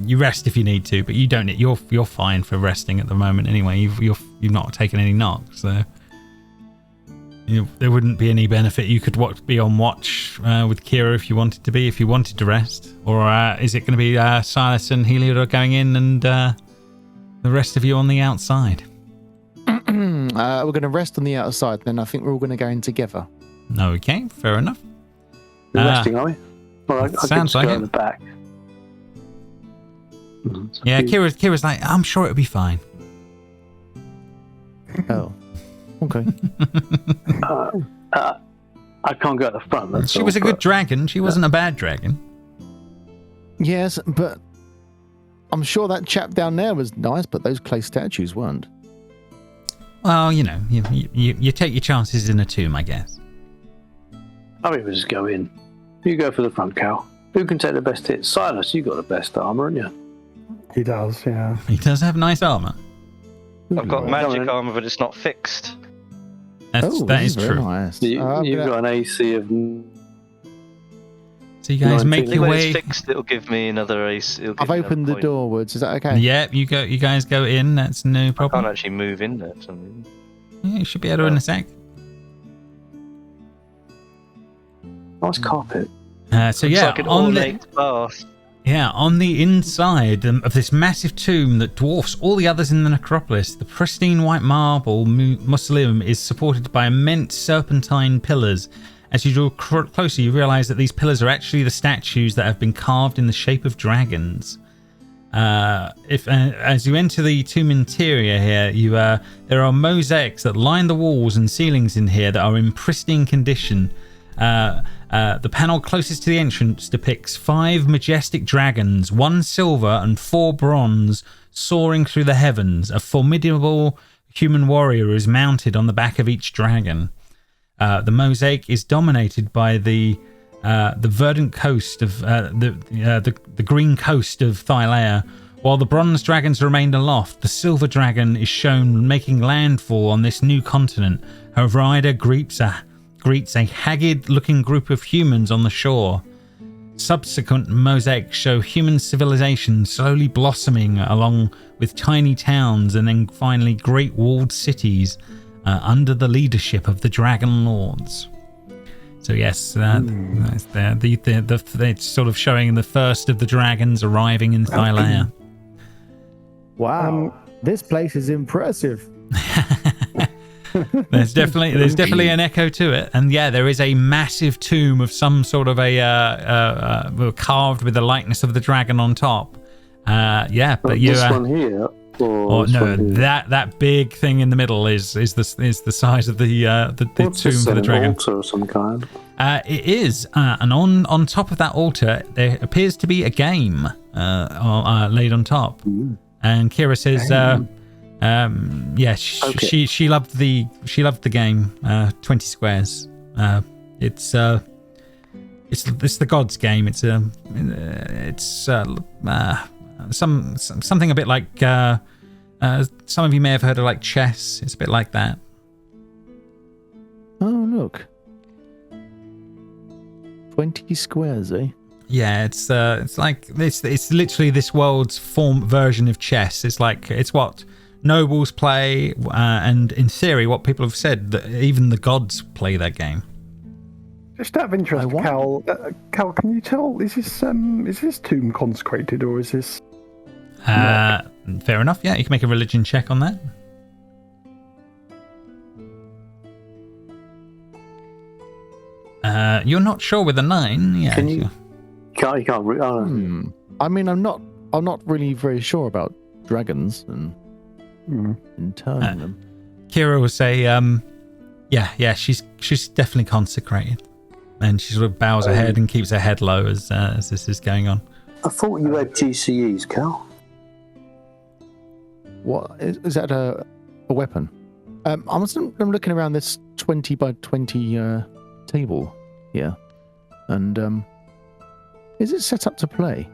you rest if you need to, but you don't. You're fine for resting at the moment anyway. You've not taken any knocks, so there wouldn't be any benefit. You could be on watch with Kira if you wanted to be, if you wanted to rest, or is it going to be Silas and Heliodor going in and the rest of you on the outside? We're going to rest on the outside, then I think we're all going to go in together. Okay, fair enough. We're resting, are we? Well, I sounds could like go it. in the back. Yeah, Kira's like, I'm sure it'll be fine. Oh, okay. I can't go at the front. That's She all, was a good but- dragon. She wasn't a bad dragon. Yes, but I'm sure that chap down there was nice, but those clay statues weren't. Well, you take your chances in a tomb, I guess. I mean, we'll just go in. You go for the front, Cal. Who can take the best hits? Silas, you got the best armor, haven't you? He does, yeah. He does have nice armor. I've got Right. magic armor, but it's not fixed. That this is very true. Nice. You've got an AC of. So you guys make your When way. it's fixed, it'll give me another ace. It'll give I've me another opened the point. door, Woods. Is that okay? Yeah, you guys go in. That's no I can't problem. actually move in there. So Yeah, you should be able to in a sec. Nice carpet. So it's yeah, like an on the ornate bath. on the inside of this massive tomb that dwarfs all the others in the necropolis, the pristine white marble mausoleum is supported by immense serpentine pillars. As you draw closer, you realise that these pillars are actually the statues that have been carved in the shape of dragons. As you enter the tomb interior here, there are mosaics that line the walls and ceilings in here that are in pristine condition. The panel closest to the entrance depicts 5 majestic dragons, 1 silver and 4 bronze, soaring through the heavens. A formidable human warrior is mounted on the back of each dragon. The mosaic is dominated by the the verdant coast of the green coast of Thylea. While the bronze dragons remained aloft, the silver dragon is shown making landfall on this new continent. Her rider greets a haggard-looking group of humans on the shore. Subsequent mosaics show human civilization slowly blossoming along with tiny towns and then finally great walled cities under the leadership of the dragon lords. So yes, it's sort of showing the first of the dragons arriving in Thylea. Wow, this place is impressive. There's definitely an echo to it, and yeah, there is a massive tomb of some sort of a carved with the likeness of the dragon on top. But this one here, or no, one here? that big thing in the middle is the size of the tomb for the dragon. An altar of some kind. It is, and on top of that altar there appears to be a game laid on top. Ooh. And Kira says, she loved the game. 20 squares. It's the gods game. It's something a bit like some of you may have heard of like chess. It's a bit like that. Oh look, 20 squares, eh? Yeah, it's literally this world's version of chess. It's what nobles play, and in theory, what people have said that even the gods play that game. Just out of interest, Cal, can you tell, is this tomb consecrated or is this? Fair enough. Yeah, you can make a religion check on that. You're not sure with a 9. Yeah. Can you? You can't read. I mean, I'm not really very sure about dragons and turning them. Kira will say, she's definitely consecrated, and she sort of bows her head and keeps her head low as this is going on. I thought you had GCEs, Cal. What is that? A weapon? I'm looking around this 20 by 20 table here, and is it set up to play?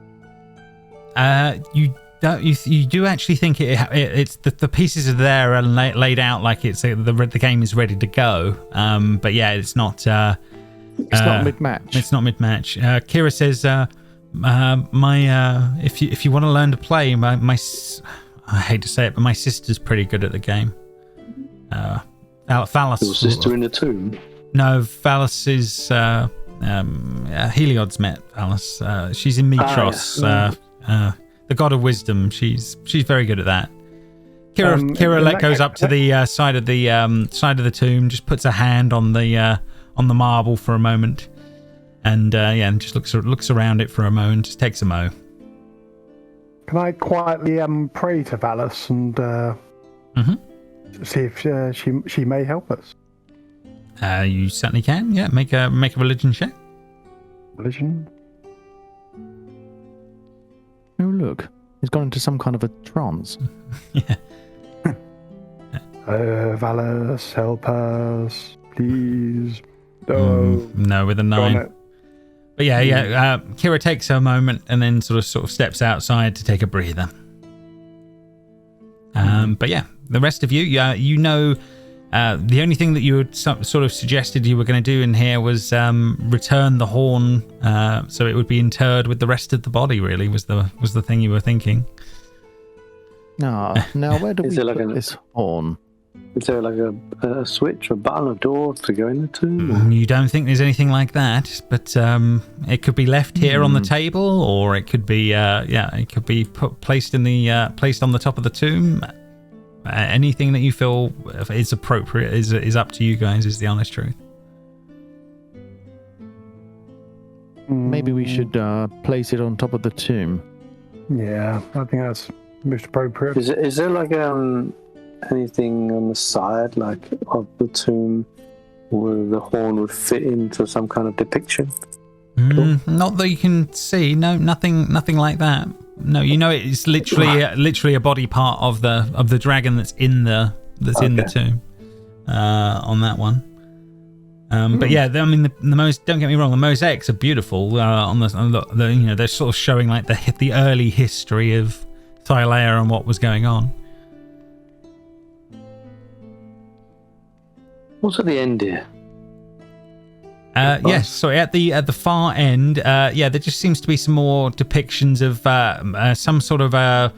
You do actually think it's the pieces are there and laid out like it's the game is ready to go. But yeah, it's not. It's not mid-match. It's not mid-match. Kira says, if you want to learn to play, I hate to say it, but my sister's pretty good at the game. Phallus. Your sister in the tomb? No, Phallus is. Heliod's met Phallus. She's in Mitros, the god of wisdom. She's very good at that. Kira goes up to the side of the tomb, just puts a hand on the marble for a moment, and just looks around it for a moment, just takes a mo. Can I quietly pray to Phallus and see if she may help us? You certainly can. Yeah, make a religion check. Religion. Oh look, he's gone into some kind of a trance. Yeah. Phallus, help us, please. No, with a 9. But Kira takes her moment and then sort of steps outside to take a breather. But yeah, the rest of you know. The only thing that you had sort of suggested you were going to do in here was return the horn, so it would be interred with the rest of the body. Really, was the thing you were thinking? Now where do we put this horn? Is there like a switch or a button or door to go in the tomb? You don't think there's anything like that, but it could be left here on the table, or it could be placed on the top of the tomb. Anything that you feel is appropriate is up to you guys, is the honest truth. Maybe we should place it on top of the tomb. Yeah, I think that's most appropriate. Is there like anything on the side like of the tomb where the horn would fit into some kind of depiction? Not that you can see. No, nothing like that. No, it's literally a body part of the dragon that's in the tomb on that one. But yeah, I mean, don't get me wrong, the mosaics are beautiful. They're sort of showing like the early history of Thylea and what was going on. What's at the end here? Yes, sorry. At the far end, there just seems to be some more depictions of some sort of a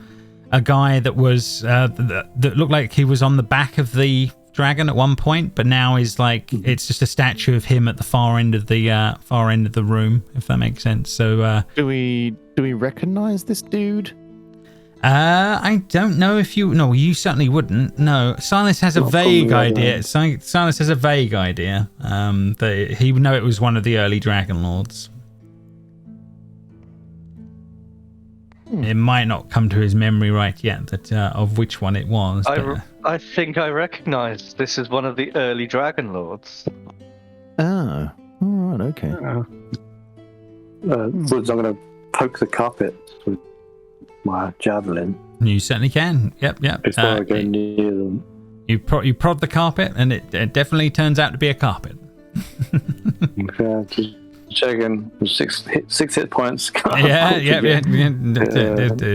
guy that was that looked like he was on the back of the dragon at one point, but now is like it's just a statue of him at the far end of the room, if that makes sense. So do we recognize this dude? I don't know if you. No, you certainly wouldn't. No, Silas has a vague idea. Silas has a vague idea. That he would know it was one of the early dragonlords. It might not come to his memory right yet that of which one it was. I think I recognise this is one of the early dragonlords. Ah, all right, okay. Woods, I'm going to poke the carpet with my javelin. You certainly can. Yep. Before I go near them. You prod the carpet, and it definitely turns out to be a carpet. Okay, just checking. 6 hit points. Yeah.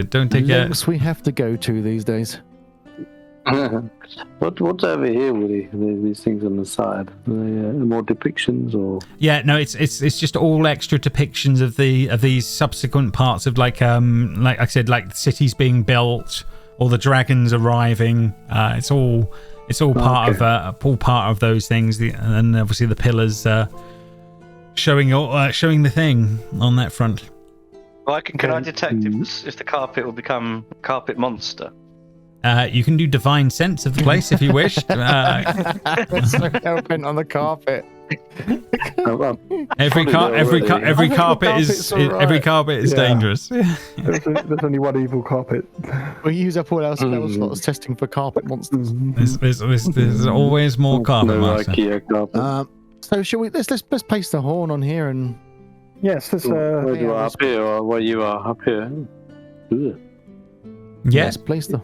Don't take lengths we have to go to these days. What's over here, Woody? These things on the side. Are they more depictions or? Yeah, no, it's just all extra depictions of these subsequent parts of like I said, like cities being built or the dragons arriving. It's all part of those things. And obviously the pillars showing the thing on that front. Well, can I detect if the carpet will become a carpet monster? You can do divine sense of the place if you wish. That's so hell-bent on the carpet. Every carpet is dangerous. There's only one evil carpet. We use up all our spell slots testing for carpet monsters. There's always more carpet monsters. So shall we? Let's place the horn on here and. Yes, let's. Where you are up here, or where you are up here? Ugh. Yeah. Let's place the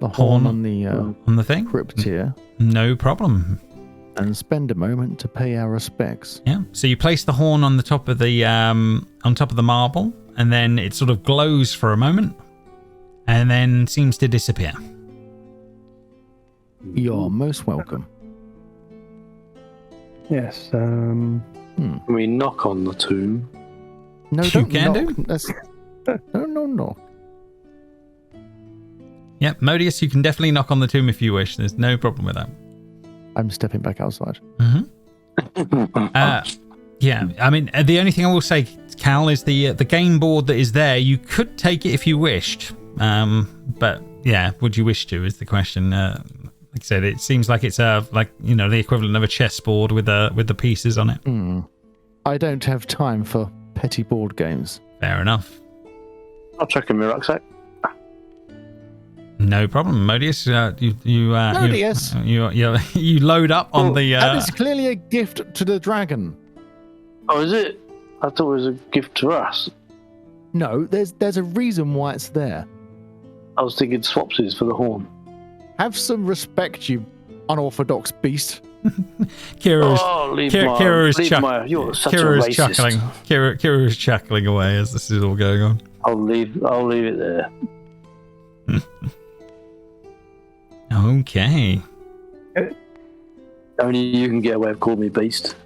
horn on the thing. Crypt here. No problem. And spend a moment to pay our respects. Yeah. So you place the horn on the top of the marble, and then it sort of glows for a moment, and then seems to disappear. You're most welcome. Yes. Can we knock on the tomb? No, you can knock. No. Yeah, Modius, you can definitely knock on the tomb if you wish. There's no problem with that. I'm stepping back outside. Yeah, I mean, the only thing I will say, Cal, is the game board that is there. You could take it if you wished, but yeah, would you wish to? Is the question. Like I said, it seems like it's the equivalent of a chessboard with the pieces on it. I don't have time for petty board games. Fair enough. I'll check in my rucksack. No problem, Modius. Modius, you load up on the. That is clearly a gift to the dragon. Oh, is it? I thought it was a gift to us. No, there's a reason why it's there. I was thinking swapsies for the horn. Have some respect, you unorthodox beast. Kira is chuckling away as this is all going on. I'll leave it there. Okay. Only you can get away with calling me beast.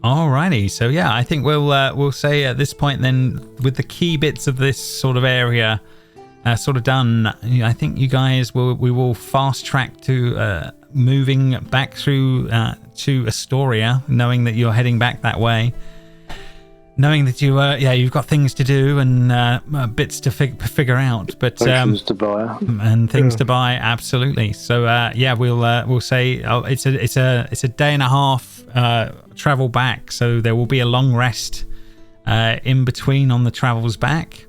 Alrighty, so yeah, I think we'll say at this point then, with the key bits of this sort of area sort of done, I think you guys we will fast track to moving back through to Esoria, knowing that you're heading back that way, knowing that you've got things to do and bits to figure out, but things to buy and things to buy, absolutely. So we'll say it's a day and a half travel back, so there will be a long rest in between on the travels back.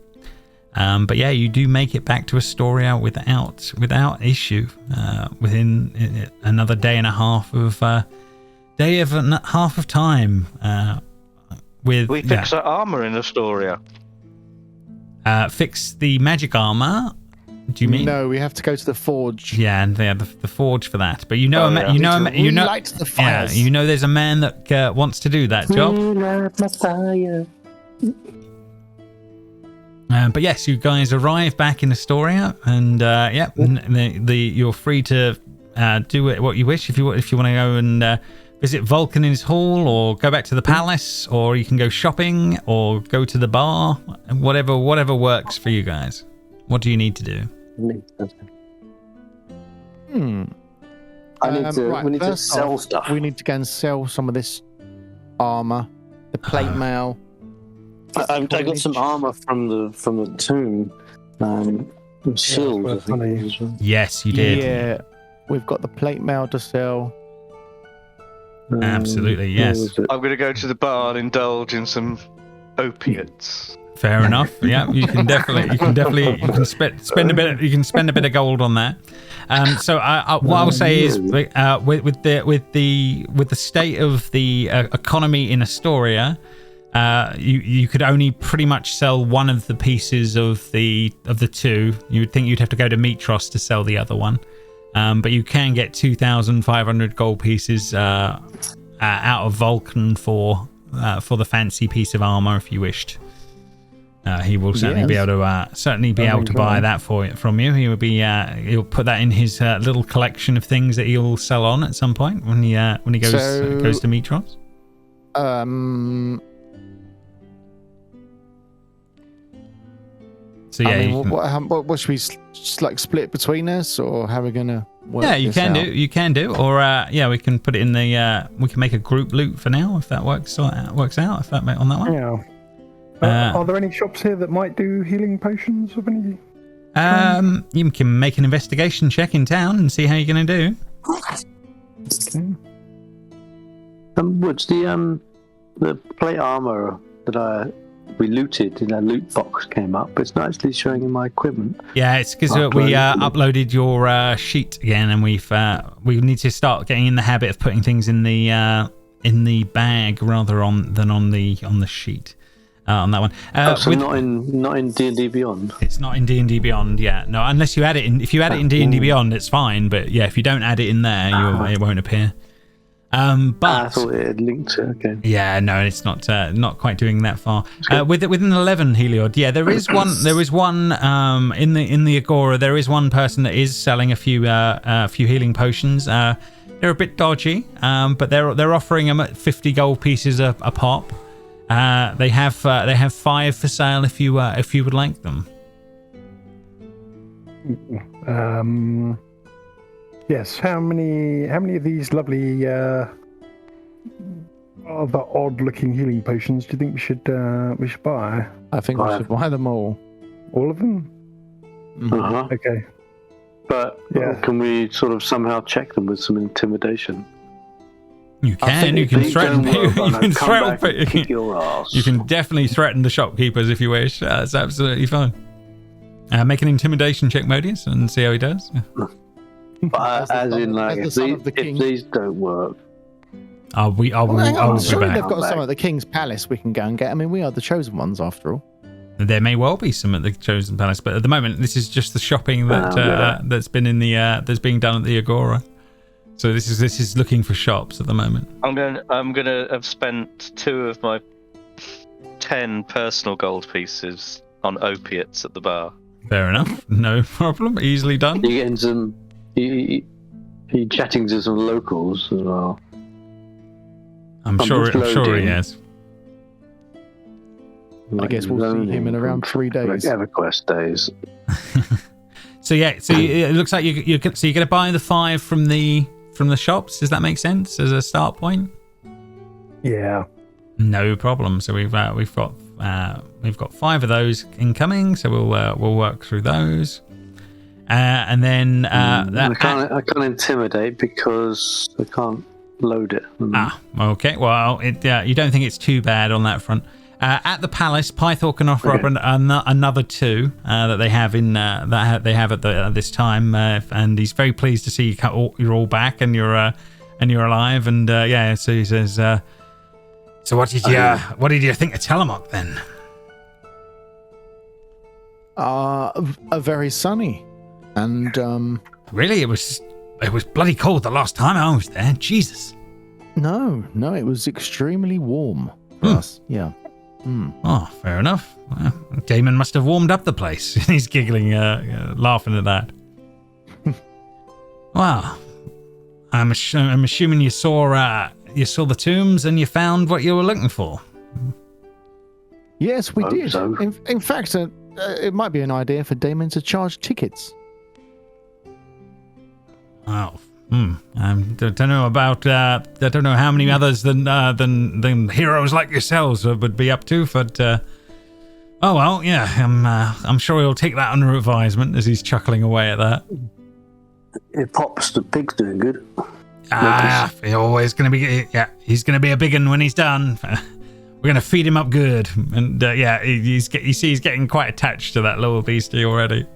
But yeah, you do make it back to Esoria without issue within another day and a half of half of time. We fix our armor in Esoria. Fix the magic armor. Do you mean? No, we have to go to the forge. Yeah, and they have the forge for that. But you know, Oh, yeah. you know, Light the yeah, fires. you know, there's a man that wants to do that job. But yes, you guys arrive back in Esoria, and you're free to do what you wish. If you want to go and visit Vulcan in his hall, or go back to the palace, or you can go shopping, or go to the bar, whatever works for you guys. What do you need to do? We need to first sell off, stuff. We need to go and sell some of this armor, the plate mail. I got some armor from the tomb. Shield, I think it was, right? Yes, you did. Yeah, we've got the plate mail to sell. Absolutely, yes. I'm going to go to the bar and indulge in some opiates. Fair enough. Yeah, you can spend a bit of gold on that. So what I'll say is, with the state of the economy in Esoria, you could only pretty much sell one of the pieces of the two. You would think you'd have to go to Mitros to sell the other one, but you can get 2,500 gold pieces out of Vulcan for the fancy piece of armor if you wished. He will certainly be able to buy that from you. He will be he'll put that in his little collection of things that he'll sell on at some point when he goes to Mitros. So yeah, I mean, what should we split between us, or how are we gonna work? Yeah, you can out? do. You can do, or we can put it in the. We can make a group loot for now if that works out. If that on that one. Yeah. Are there any shops here that might do healing potions of any? You can make an investigation check in town and see how you're going to do. Okay. What's the plate armor that we looted in a loot box came up? It's not actually showing in my equipment. Yeah, it's because we uploaded your sheet again, and we need to start getting in the habit of putting things in the bag rather than on the sheet. On that one, so not in D&D Beyond. It's not in D&D Beyond, yeah. No, unless you add it in. If you add it in D&D Beyond, it's fine. But yeah, if you don't add it in there, it won't appear. But I thought it had linked to it. Okay. Yeah, no, it's not quite doing that far. Within 11 Heliod, yeah, there is one. There is one in the Agora. There is one person that is selling a few healing potions. They're a bit dodgy, but they're offering them at 50 gold pieces a pop. They have 5 for sale if you would like them. Yes. How many of these lovely other odd-looking healing potions do you think we should buy? I think we should buy them all. All of them? Uh-huh. Okay. But can we sort of somehow check them with some intimidation? You can. You can threaten people. You can threaten people. You can definitely threaten the shopkeepers if you wish. That's absolutely fine. Make an intimidation check, Modius, and see how he does. But as in, like, if these don't work, I'll be back. They've got some at the King's Palace we can go and get. I mean, we are the chosen ones after all. There may well be some at the Chosen Palace, but at the moment, this is just the shopping that's been in the that's being done at the Agora. So this is looking for shops at the moment. I'm gonna have spent 2 of my 10 personal gold pieces on opiates at the bar. Fair enough, no problem. Easily done. You're getting some. You chatting to some locals as well. I'm sure he has. I guess we'll see him in around 3 days. Like EverQuest days. So it looks like you're going to buy the 5 from the shops. Does that make sense as a start point? Yeah. No problem. So we've got 5 of those incoming. So we'll work through those, and then I can't intimidate because I can't load it. Okay. Well, you don't think it's too bad on that front. At the palace, Pythor can offer up another 2 that they have at this time, and he's very pleased to see you're all back and you're alive. And so he says, "So what did you think of Telemok then?" Very sunny. And Really, it was bloody cold the last time I was there. Jesus. no, it was extremely warm for us. Yeah. Oh, fair enough. Well, Damon must have warmed up the place. He's giggling, laughing at that. Wow. I'm assuming you saw the tombs and you found what you were looking for. Yes, we Hope did. so. In fact, it might be an idea for Damon to charge tickets. Oh, don't know about. I don't know how many others than heroes like yourselves would be up to, but oh well, yeah. I'm sure he'll take that under advisement as he's chuckling away at that. If Pops the pig's doing good. He's always going to be. Yeah, he's going to be a big one when he's done. We're going to feed him up good, and you see he's getting quite attached to that little beastie already.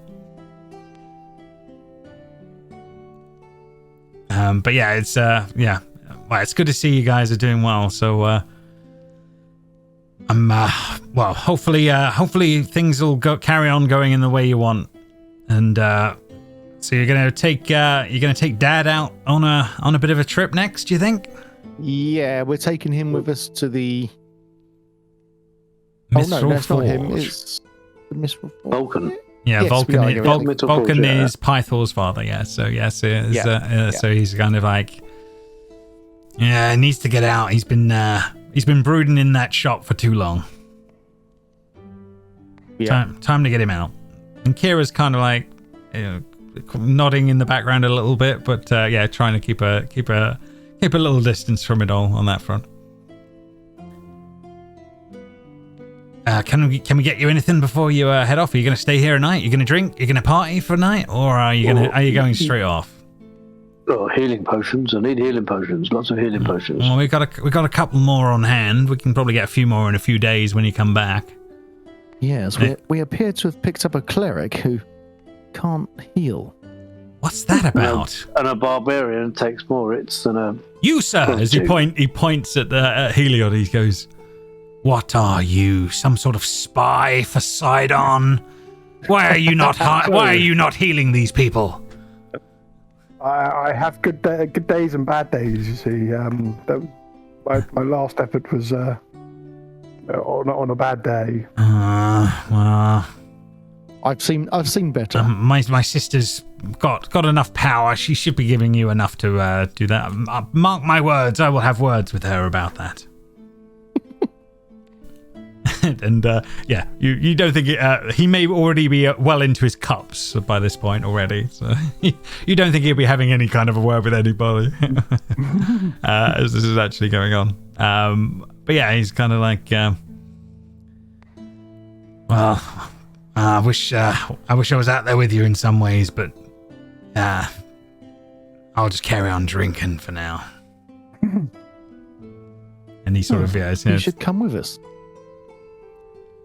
But yeah, it's well, it's good to see you guys are doing well. So I'm well, hopefully things will carry on going in the way you want, and so you're gonna take Dad out on a bit of a trip next. Do you think? Yeah, we're taking him with us to the. Mistral oh no, that's not him. Forge. It's the Mistral Forge. Vulcan. Yeah, Yes, Vulcan. we are, yeah. Vulcan Yeah. is Pythor's father. Yeah, so yes, so he's kind of like, yeah, he needs to get out. He's been brooding in that shop for too long. Yeah. Time to get him out. And Kira's kind of like, nodding in the background a little bit, but trying to keep a little distance from it all on that front. Can we get you anything before you head off? Are you going to stay here at night? You're going to drink? You're going to party for a night, or are you going straight off? Oh, healing potions. I need healing potions. Lots of healing potions. Well, we got a couple more on hand. We can probably get a few more in a few days when you come back. Yes, we appear to have picked up a cleric who can't heal. What's that about? And a barbarian takes more hits than a... You, sir, as he points at Heliod, he goes, "What are you? Some sort of spy for Sidon? Why are you not healing these people?" I have good days and bad days. You see, my last effort was on a bad day. Well, I've seen better. my sister's got enough power. She should be giving you enough to do that. Mark my words, I will have words with her about that. And you don't think he may already be well into his cups by this point already, so you don't think he'll be having any kind of a word with anybody as this is actually going on. But yeah, he's kind of like, well, I wish I was out there with you in some ways, but I'll just carry on drinking for now. And he sort of You should come with us.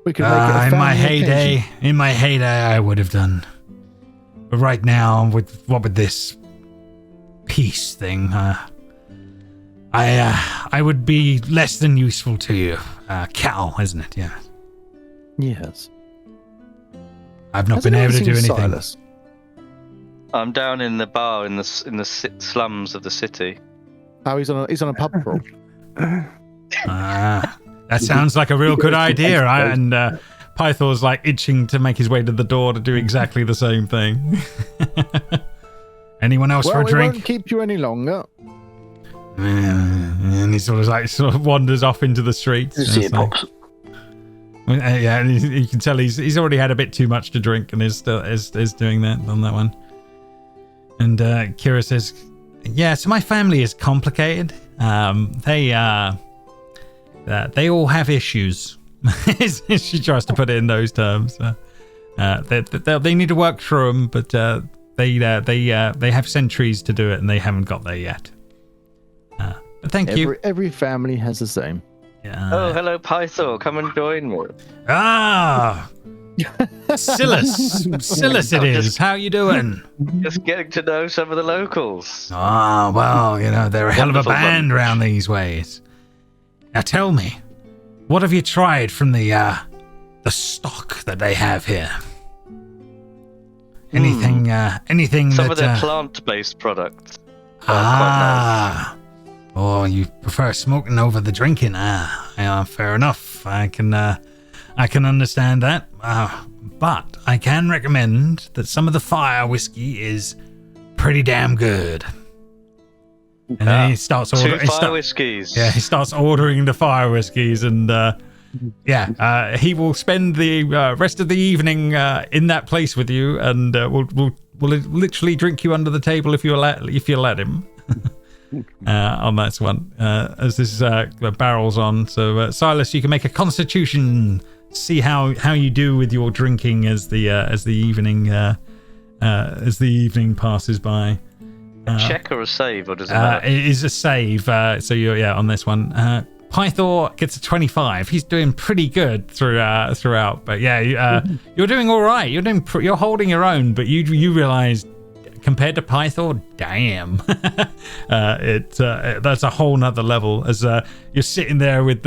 We could make it a in my family occasion. heyday, I would have done. But right now, with this peace thing, I would be less than useful to you. Cal, isn't it? Yeah. Yes. I've not Has been able anyone to do seen anything. Silas? I'm down in the bar in the slums of the city. Oh, he's on a pub crawl. That sounds like a real good idea. And Pythor's like itching to make his way to the door to do exactly the same thing. Anyone else for a We drink? won't keep you any longer. And he sort of wanders off into the streets. See it, Pops. Yeah, and you can tell he's already had a bit too much to drink and is doing that on that one. And Kira says, "Yeah, so my family is complicated. They all have issues." She tries to put it in those terms. They need to work through them, but they have centuries to do it, and they haven't got there yet. But thank you. Every family has the same. Yeah. Oh, hello, Pythor. Come and join me. Silas it is. How you doing? Just getting to know some of the locals. Well, they're a hell of a Wonderful band bunch. around these ways. Now tell me, what have you tried from the stock that they have here? anything Some that of their plant-based products. Quite Oh, you prefer smoking over the drinking? Yeah, fair enough. I can understand that. But I can recommend that some of the fire whiskey is pretty damn good. And then he starts ordering fire whiskeys. Yeah, he starts ordering the fire whiskeys, and he will spend the rest of the evening in that place with you, and will literally drink you under the table if you let him. On that one, as this barrels on. So Silas, you can make a Constitution. See how you do with your drinking as the evening passes by. A check or a save, or does it matter? It is a save. So you're on this one. Pythor gets a 25. He's doing pretty good throughout. But you're doing all right. You're holding your own. But you realize, compared to Pythor, damn, that's a whole nother level. As you're sitting there with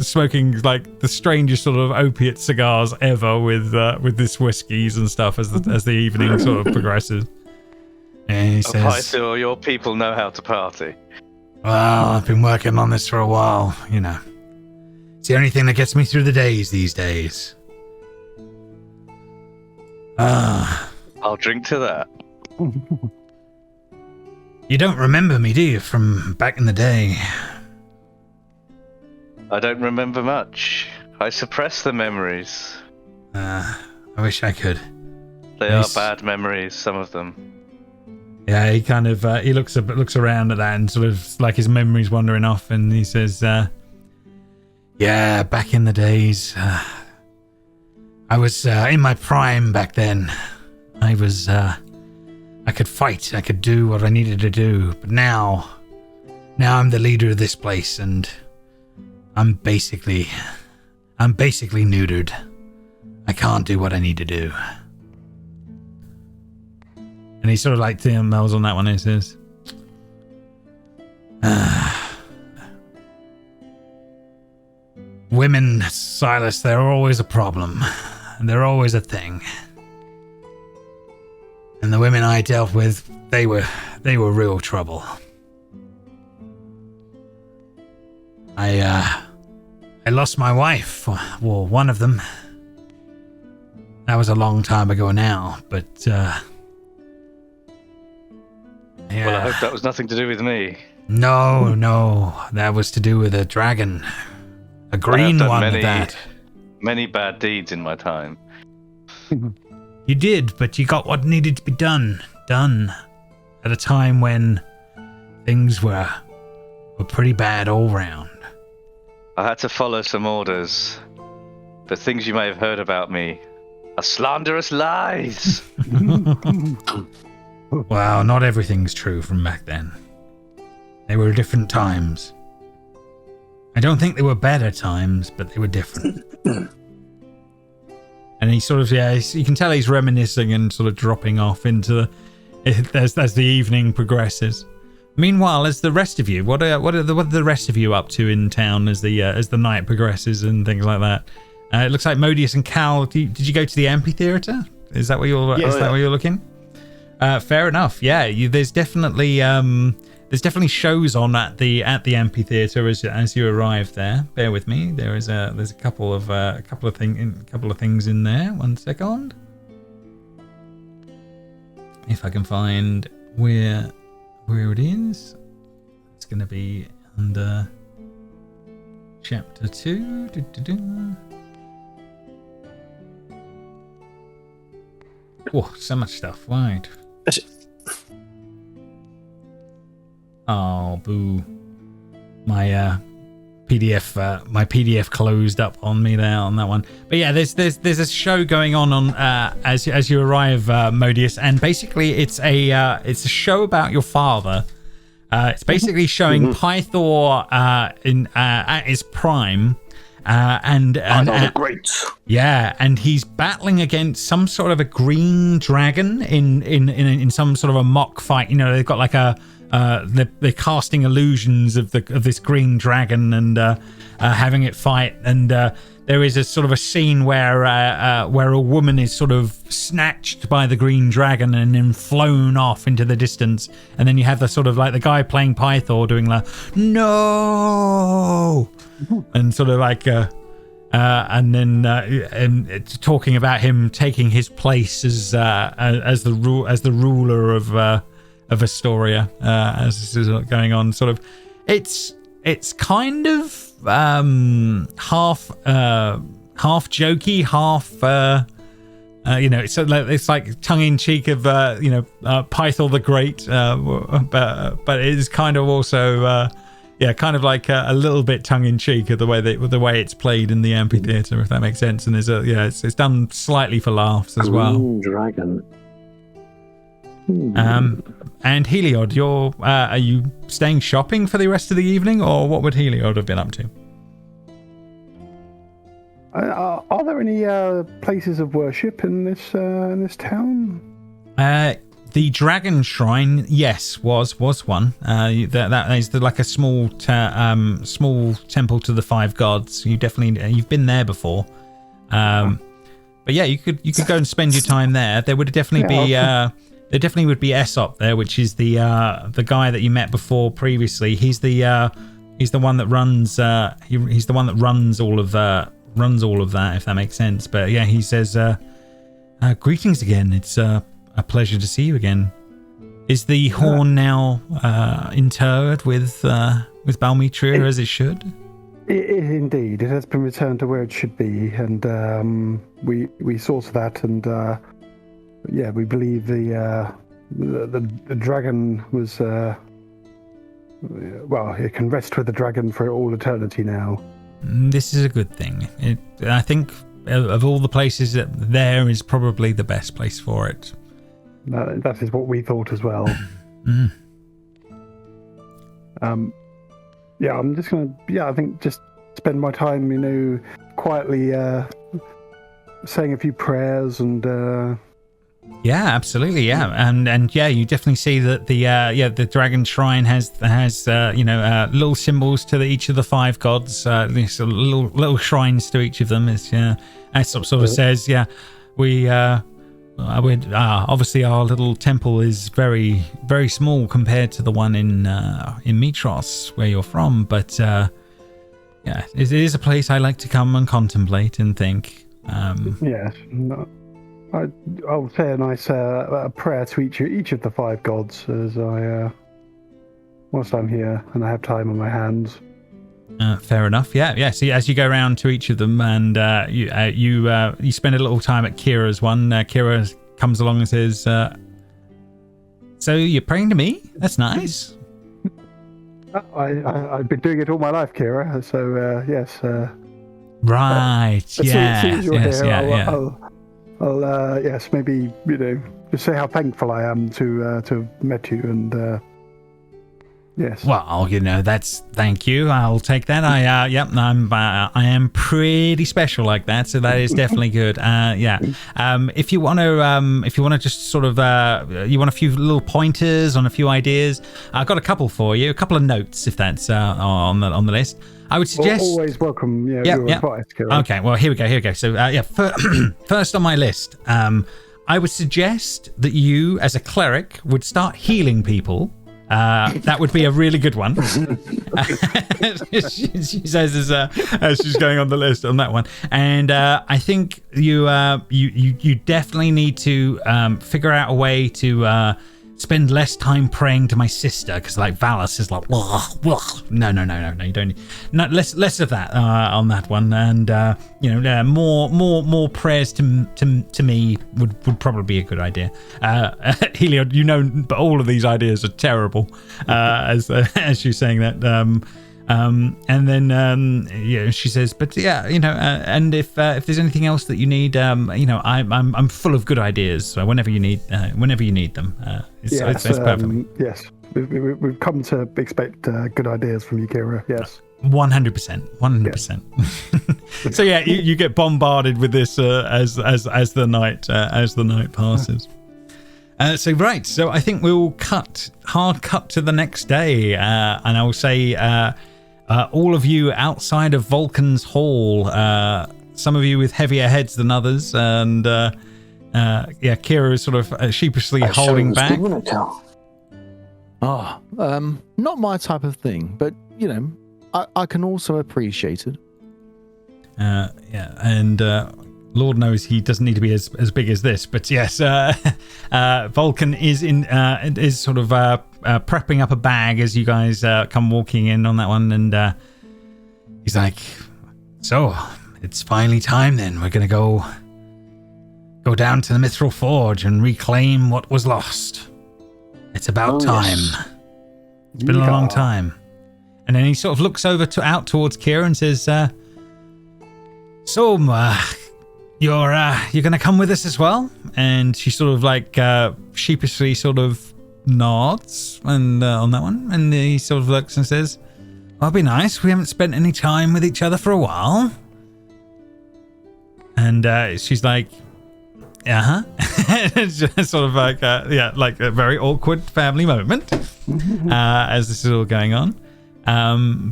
smoking like the strangest sort of opiate cigars ever with this whiskeys and stuff as the evening sort of progresses. And he says, Pythor, your people know how to party. Well, I've been working on this for a while, It's the only thing that gets me through the days these days. I'll drink to that. You don't remember me, do you, from back in the day? I don't remember much. I suppress the memories. I wish I could. They are bad memories, some of them. Yeah, he kind of he looks around at that and sort of like his memories wandering off, and he says, "Yeah, back in the days, I was in my prime back then. I could fight, I could do what I needed to do, but now I'm the leader of this place, and I'm basically neutered. I can't do what I need to do." And he sort of like mells on that one. He says, "Women, Silas, they're always a problem, and they're always a thing. And the women I dealt with, they were real trouble. I lost my wife, well, one of them. That was a long time ago now, but yeah. Well, I hope that was nothing to do with me. No, that was to do with a dragon. A green one at that. Many bad deeds in my time. You did, but you got what needed to be done at a time when things were pretty bad all round. I had to follow some orders. The things you may have heard about me are slanderous lies. Well, not everything's true from back then. They were different times. I don't think they were better times, but they were different. And he sort of, you can tell he's reminiscing and sort of dropping off into as the evening progresses. Meanwhile, as the rest of you, what are the rest of you up to in town as the night progresses and things like that? It looks like Modius and Cal. Did you go to the amphitheater? Is that where you're looking? Fair enough. Yeah, there's definitely shows on at the amphitheater as you arrive there. Bear with me. There's a couple of things in there. One second. If I can find where it is, it's going to be under chapter 2. Oh, so much stuff. Right. Oh, boo. My PDF closed up on me there on that one. But yeah, there's a show going on as you arrive, Modius, and basically it's a show about your father. It's basically showing Pythor at his prime. And the great. Yeah, and he's battling against some sort of a green dragon in some sort of a mock fight. They've got like they're casting illusions of this green dragon and having it fight. And there is a sort of a scene where a woman is sort of snatched by the green dragon and then flown off into the distance, and then you have the sort of like the guy playing Pythor doing like no, and sort of like and then it's talking about him taking his place as the ruler of Esoria, as this is going on. Sort of, it's kind of half jokey, half it's like tongue in cheek of Pythor the Great, but it is kind of also kind of like a little bit tongue in cheek of the way it's played in the amphitheater, if that makes sense. And it's done slightly for laughs as well. Dragon. And Heliod, are you staying shopping for the rest of the evening, or what would Heliod have been up to? Are there any places of worship in this town? The Dragon Shrine, yes, was one. That is like a small temple to the five gods. You've been there before. But yeah, you could go and spend your time there. There would definitely be there definitely would be Aesop there, which is the guy that you met before previously. He's the one that runs he's the one that runs all of that, if that makes sense. But yeah, he says greetings again. It's a pleasure to see you again. Is the horn now interred with Balmitria as it should? Indeed, it has been returned to where it should be, and we saw to that, and we believe the dragon was it can rest with the dragon for all eternity now. This is a good thing. I think of all the places, there is probably the best place for it. That is what we thought as well. I'm just gonna I think just spend my time quietly saying a few prayers and yeah, absolutely, yeah. And yeah, you definitely see that the Dragon Shrine has little symbols to each of the five gods, these little shrines to each of them. As Aesop sort of says, we obviously our little temple is very, very small compared to the one in Mitros where you're from, but it is a place I like to come and contemplate and think. Yes, I'll say a nice prayer to each of the five gods as whilst I'm here and I have time on my hands. Fair enough. Yeah. See, as you go around to each of them, and you spend a little time at Kira's one. Kira comes along and says, "So you're praying to me? That's nice." I've been doing it all my life, Kira. So yes. Right. As soon as you're here, I'll maybe just say how thankful I am to have met you and. Yes. Well, thank you. I'll take that. I am pretty special like that, so that is definitely good. If you want to just sort of you want a few little pointers on a few ideas, I've got a couple for you, a couple of notes if that's on the list. I would suggest always welcome your advice. Okay, well here we go. So first on my list, I would suggest that you as a cleric would start healing people. That would be a really good one. she says as she's going on the list on that one. And I think you definitely need to figure out a way to spend less time praying to my sister, because like Valis is like no, you don't need less of that on that one, and more prayers to me would probably be a good idea. Heliod, but all of these ideas are terrible as she's saying that. And then she says, but and if there's anything else that you need, I'm full of good ideas. So whenever you need them, it's perfect. Yes, we've come to expect good ideas from you, Kira. Yes. 100%. So you get bombarded with this as the night passes. So I think we'll hard cut to the next day, and I will say all of you outside of Vulcan's hall. Some of you with heavier heads than others, and Kira is sort of sheepishly holding back. Not my type of thing, but I can also appreciate it. And Lord knows he doesn't need to be as big as this, but yes, Vulcan is sort of prepping up a bag as you guys come walking in on that one, and he's like, "So it's finally time. Then we're gonna go down to the Mithril Forge and reclaim what was lost. It's about time. Yes. It's been a long time." And then he sort of looks over out towards Kira and says, "So, you're gonna come with us as well?" And she sort of like sheepishly sort of nods and on that one, and he sort of looks and says, "That'll be nice. We haven't spent any time with each other for a while." And she's like, It's just sort of like like a very awkward family moment as this is all going on.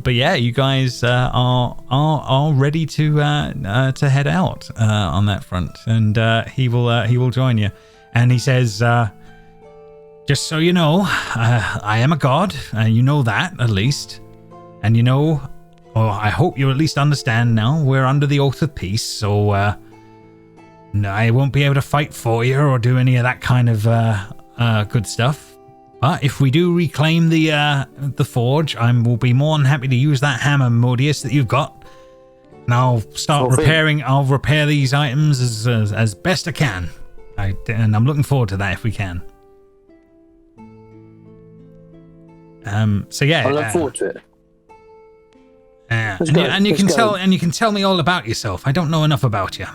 But yeah, you guys are ready to head out on that front, and he will join you. And he says, "Just so you know, I am a god. You know that at least, and I hope you at least understand now. We're under the oath of peace, so I won't be able to fight for you or do any of that kind of good stuff. But if we do reclaim the forge, I will be more than happy to use that hammer, Modius, that you've got. And I'll start repairing. I'll repair these items as best I can. And I'm looking forward to that if we can." So yeah, I look forward to it. And you can tell me all about yourself. I don't know enough about you.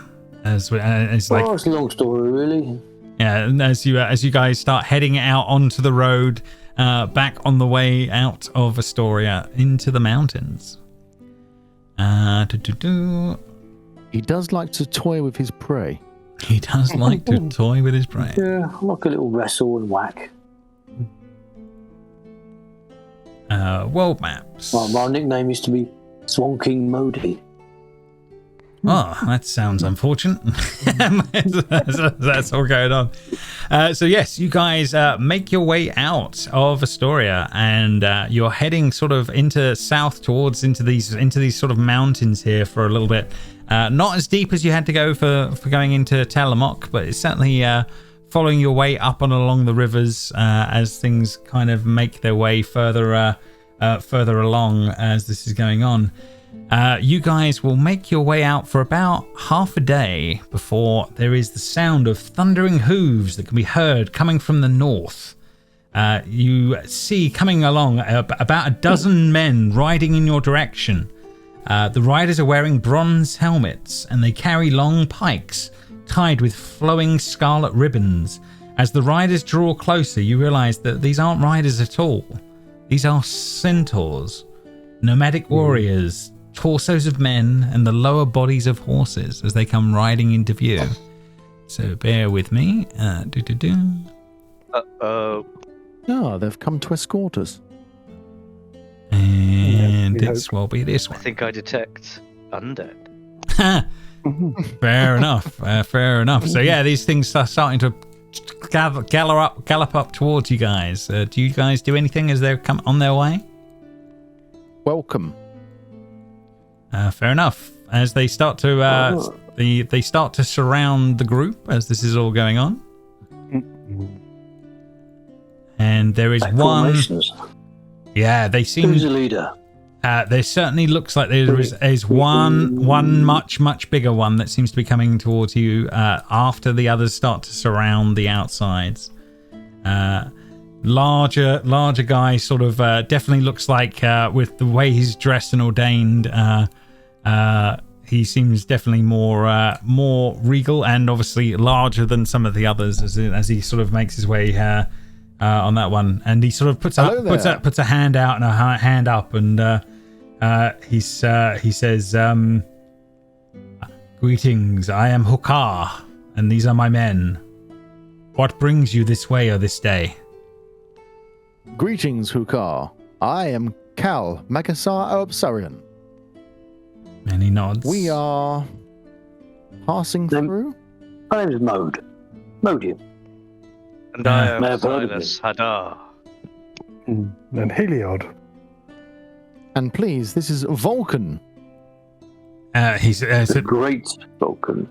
It's it's a long story, really. Yeah, and as you guys start heading out onto the road, back on the way out of Esoria into the mountains. He does like to toy with his prey. He does like to toy with his prey. Yeah, like a little wrestle and whack. World maps. My nickname used to be Swan King Modi. Oh, that sounds unfortunate. That's all going on. So yes, you guys make your way out of Esoria, and you're heading sort of south towards into these sort of mountains here for a little bit. Not as deep as you had to go for going into Telemok, but it's certainly following your way up and along the rivers as things kind of make their way further along as this is going on. You guys will make your way out for about half a day before there is the sound of thundering hooves that can be heard coming from the north. You see coming along about a dozen men riding in your direction. The riders are wearing bronze helmets, and they carry long pikes tied with flowing scarlet ribbons. As the riders draw closer, you realize that these aren't riders at all. These are centaurs, nomadic warriors, torsos of men, and the lower bodies of horses as they come riding into view. So bear with me. Oh, they've come to escort us. And this will be this one. I think I detect undead. Fair enough. So yeah, these things are starting to gallop up towards you guys. Do you guys do anything as they come on their way? Welcome. Fair enough. As they start to they start to surround the group as this is all going on. And there is one. Yeah, they seem. Who's the leader? There certainly looks like there is one much bigger one that seems to be coming towards you after the others start to surround the outsides. Larger guy, sort of definitely looks like with the way he's dressed and ordained. He seems definitely more regal and obviously larger than some of the others as he sort of makes his way on that one, and he sort of puts a hand out and a hand up, and he says, "Greetings, I am Hukar, and these are my men. What brings you this way or this day?" Greetings, Hukar. I am Cal, Magasar Obsarian. And he nods. We are passing through. My name's Mode. Modium. And I May am have heard of Silas Hadar. And Heliod. And please, this is Vulcan. He's The great Vulcan.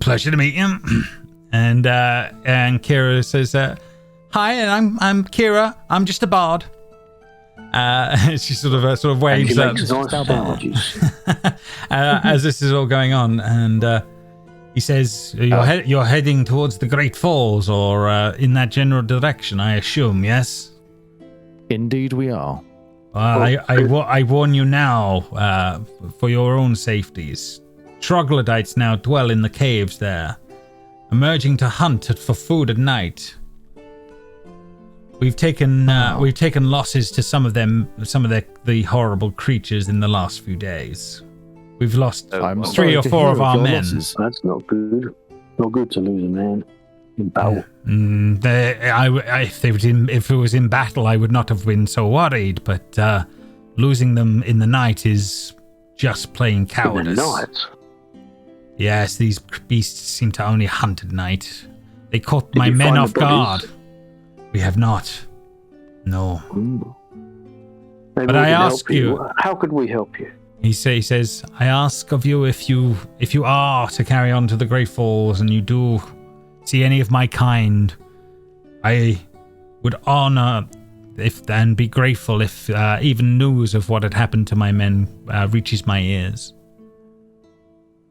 pleasure to meet you. And Kira says, "Hi, and I'm Kira. I'm just a bard." She sort of waves And he makes nice sandwiches. as this is all going on, and he says, "You're heading towards the Great Falls, or in that general direction, I assume, yes?" Indeed, we are. I warn you now, for your own safeties. Troglodytes now dwell in the caves there, emerging to hunt for food at night. We've taken losses to some of the horrible creatures in the last few days. We've lost I'm 3 sorry or to 4 hear of our your men. losses. That's not good. Not good to lose a man in battle. If it was in battle, I would not have been so worried. But losing them in the night is just plain In the cowardice. night. Yes, these beasts seem to only hunt at night. They caught Did my you men find off the bodies? guard. We have not. No. Maybe But we I can ask help you- How could we help you? He says, I ask of you if you are to carry on to the Great Falls and you do see any of my kind, I would honor and be grateful if even news of what had happened to my men reaches my ears.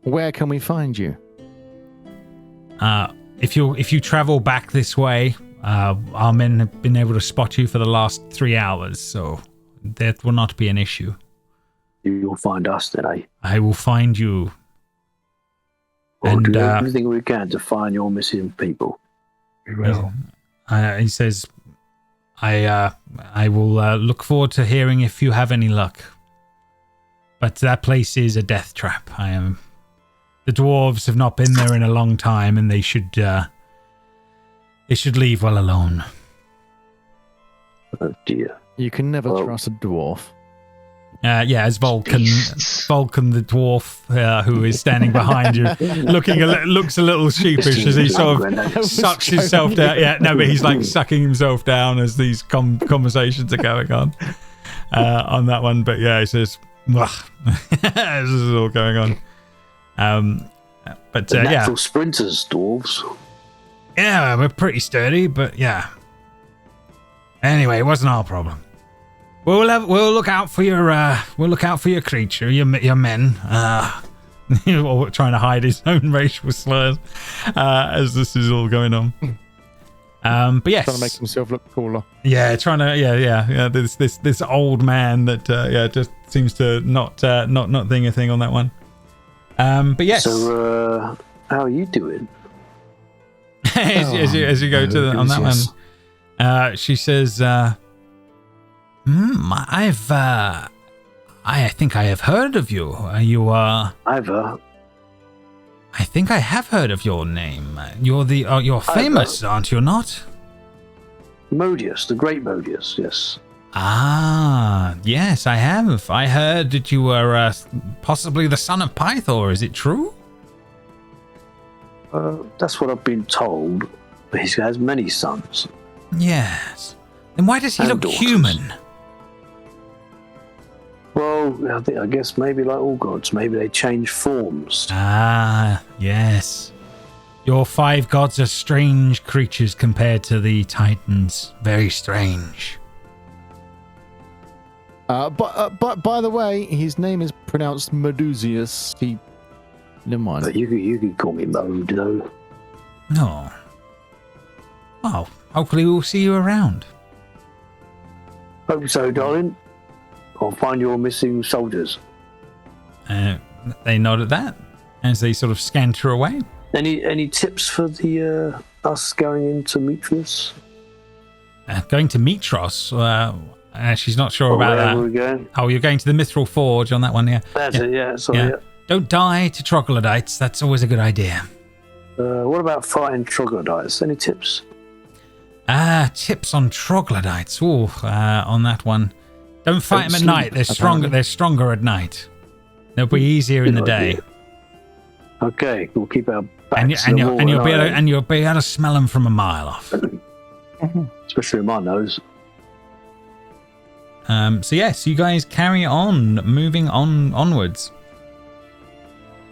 Where can we find you? If you travel back this way, our men have been able to spot you for the last 3 hours, so that will not be an issue. You'll find us then, eh? I will find you. We'll And, do everything we can to find your missing people. We will. He says, I will look forward to hearing if you have any luck. But that place is a death trap. The dwarves have not been there in a long time, and they should leave well alone. Oh dear. You can never Well- trust a dwarf. As Vulcan the dwarf, who is standing behind you, looks a little sheepish as he sort of sucks himself down. Yeah, no, but he's like sucking himself down as these conversations are going on that one. But yeah, he says, "Ugh." This is all going on. But The yeah, natural sprinters, dwarves. yeah, we're pretty sturdy, but yeah. Anyway, it wasn't our problem. We'll look out for your creature, your men. Trying to hide his own racial slurs as this is all going on. But yes, Trying to make himself look cooler. yeah, This old man that just seems to not think a thing on that one. But yes, So, how are you doing? as you go to on that one, she says, I think I have heard of you. I think I have heard of your name. You're famous, aren't you not? Modius, the great Modius, yes. Ah, yes, I have. I heard that you were possibly the son of Pythor. Is it true? That's what I've been told. But he has many sons. Yes. Then why does he And look daughters. human? Well, I guess maybe like all gods, maybe they change forms. Ah, yes. Your 5 gods are strange creatures compared to the Titans. Very strange. But by the way, his name is pronounced Medusius. Never mind. But you could call me Mode, though. No. Oh, hopefully we'll see you around. Hope so, darling. I'll find your missing soldiers. They nod at that as they sort of scanter away. Any tips for the us going into Mitros? Going to Mitros. She's not sure Or about wherever that. we're going? Oh, you're going to the Mithril Forge on that one, yeah. That's it, yeah. Sorry, Yeah. Don't die to troglodytes. That's always a good idea. What about fighting troglodytes? Any tips? Tips on troglodytes. Oh, on that one. Don't fight them at sleep, night. They're stronger. apparently. They're stronger at night. They'll be easier in the Good day, idea. Okay, we'll keep our and, backs to the wall you'll be at able, night, and you'll be able to smell them from a mile off. especially with my nose. So yes, you guys carry on, moving onwards.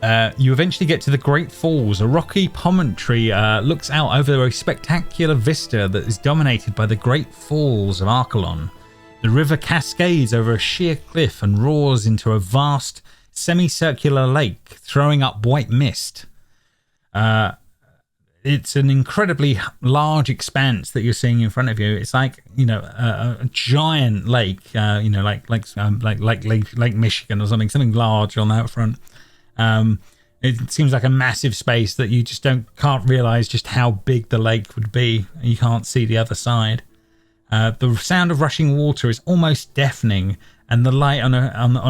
You eventually get to the Great Falls. A rocky promontory looks out over a spectacular vista that is dominated by the Great Falls of Archelon. The river cascades over a sheer cliff and roars into a vast semicircular lake, throwing up white mist. It's an incredibly large expanse that you're seeing in front of you. It's like, a giant lake, like Lake Michigan or something large on that front. It seems like a massive space that you just can't realize just how big the lake would be. You can't see the other side. The sound of rushing water is almost deafening, and the light on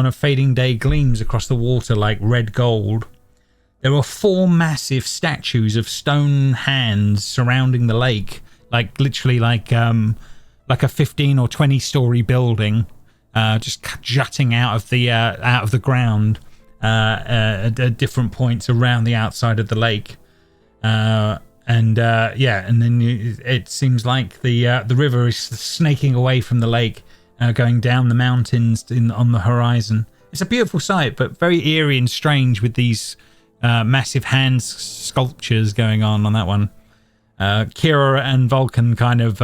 a fading day gleams across the water like red gold. There are 4 massive statues of stone hands surrounding the lake, literally like a 15 or 20 story building, just jutting out of the ground at different points around the outside of the lake. And then it seems like the river is snaking away from the lake, going down the mountains on the horizon. It's a beautiful sight, but very eerie and strange with these massive hand sculptures going on that one. Kira and Vulcan kind of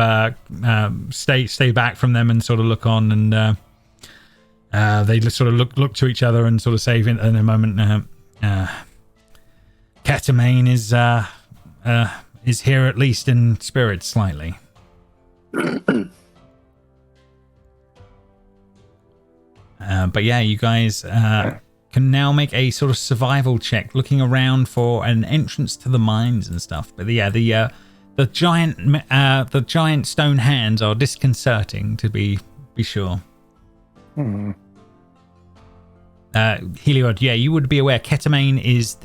stay back from them and sort of look on, and they sort of look to each other and sort of say in a moment, Ketamine is here, at least in spirit, slightly. But yeah, you guys can now make a sort of survival check, looking around for an entrance to the mines and stuff. But yeah, the giant stone hands are disconcerting, to be sure. Heliod, yeah, you would be aware. Ketamine is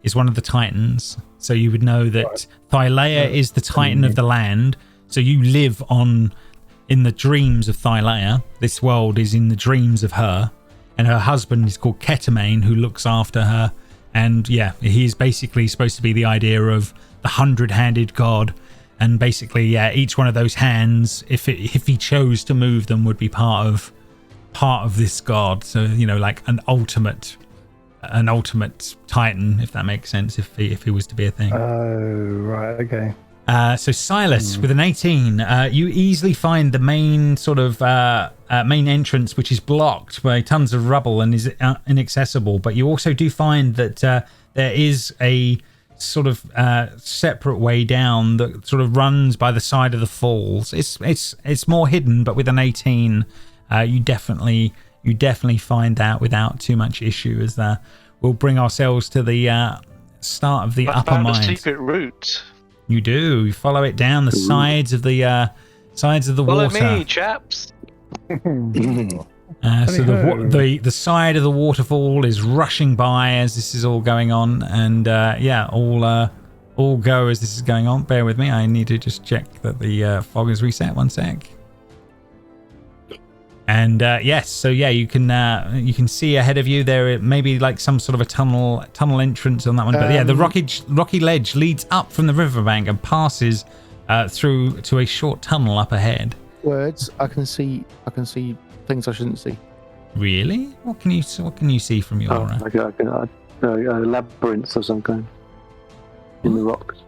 is one of the titans, so you would know that Thylea is the titan of the land. So you live in the dreams of Thylea. This world is in the dreams of her, and her husband is called Ketamine, who looks after her. And yeah, he is basically supposed to be the idea of the 100-handed god. And basically, yeah, each one of those hands, if he chose to move them, would be part of this god. So like an ultimate titan, if that makes sense, if he was to be a thing. Oh, right, okay. So Silas, with an 18, you easily find the main sort of main entrance, which is blocked by tons of rubble and is inaccessible. But you also do find that there is a sort of separate way down that sort of runs by the side of the falls. It's more hidden, but with an 18, you definitely find that without too much issue. As we'll bring ourselves to the start of the upper mines. I found a secret route. You do. You follow it down the sides of the Follow water. me, chaps. So the side of the waterfall is rushing by as this is all going on, and all go as this is going on. Bear with me. I need to just check that the fog is reset. One sec. And yes, so yeah, you can see ahead of you there may be like some sort of a tunnel entrance on that one. But yeah, the rocky ledge leads up from the riverbank and passes through to a short tunnel up ahead. Words. I can see things I shouldn't see. Really? What can you see from your? Like a labyrinth of some kind in the rocks.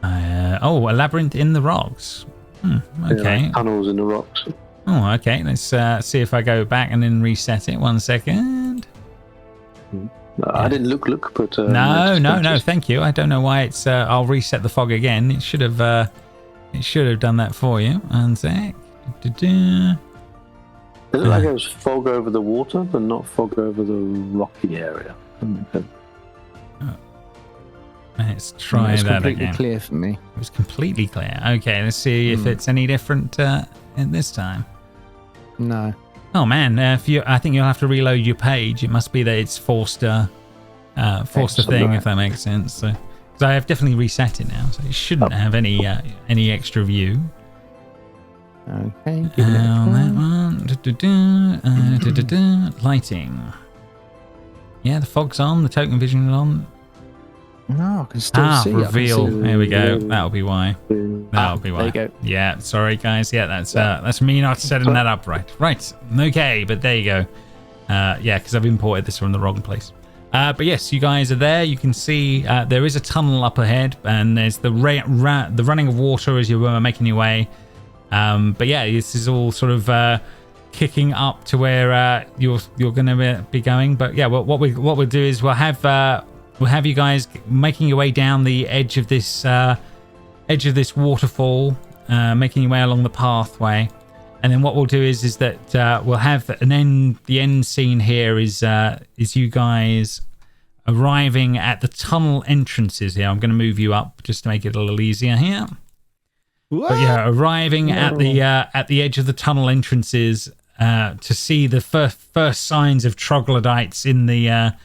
A labyrinth in the rocks. Okay. Yeah, like tunnels in the rocks. Oh, okay. Let's see if I go back and then reset it. 1 second. I didn't look, but no. Thank you. I don't know why it's. I'll reset the fog again. It should have done that for you. 1 sec. Does it like it was fog over the water, but not fog over the rocky area? Let's try that again. It's completely clear for me. It was completely clear. Okay, let's see if it's any different in this time. No. Oh man, I think you'll have to reload your page. It must be that it's forced a thing, if that makes sense. So, because I have definitely reset it now, so it shouldn't have any extra view. Okay. Give it a that try. one. Lighting. Yeah, the fog's on. The token vision is on. No, I can still see. Reveal. I can see. There we go. That'll be why. That'll be why. There you go. Yeah, sorry guys. Yeah, that's me not setting that up right. Right. Okay, but there you go. Yeah, because I've imported this from the wrong place. But yes, you guys are there. You can see there is a tunnel up ahead, and there's the running of water as you're making your way. But yeah, this is all sort of kicking up to where you're going to be going. But yeah, what we'll do is we'll have you guys making your way down the edge of this waterfall, making your way along the pathway. And then what we'll do is that we'll have the end scene here is you guys arriving at the tunnel entrances here. I'm going to move you up just to make it a little easier here. What? But yeah, arriving at the edge of the tunnel entrances to see the first signs of troglodytes in the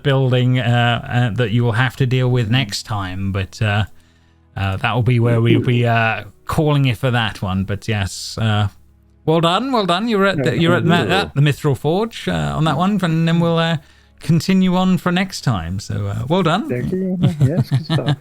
building that you will have to deal with next time. But that will be where we'll be calling it for that one. But yes. Well done. You're at the Mithril Forge on that one, and then we'll continue on for next time. So well done. Thank you. Yes, good stuff.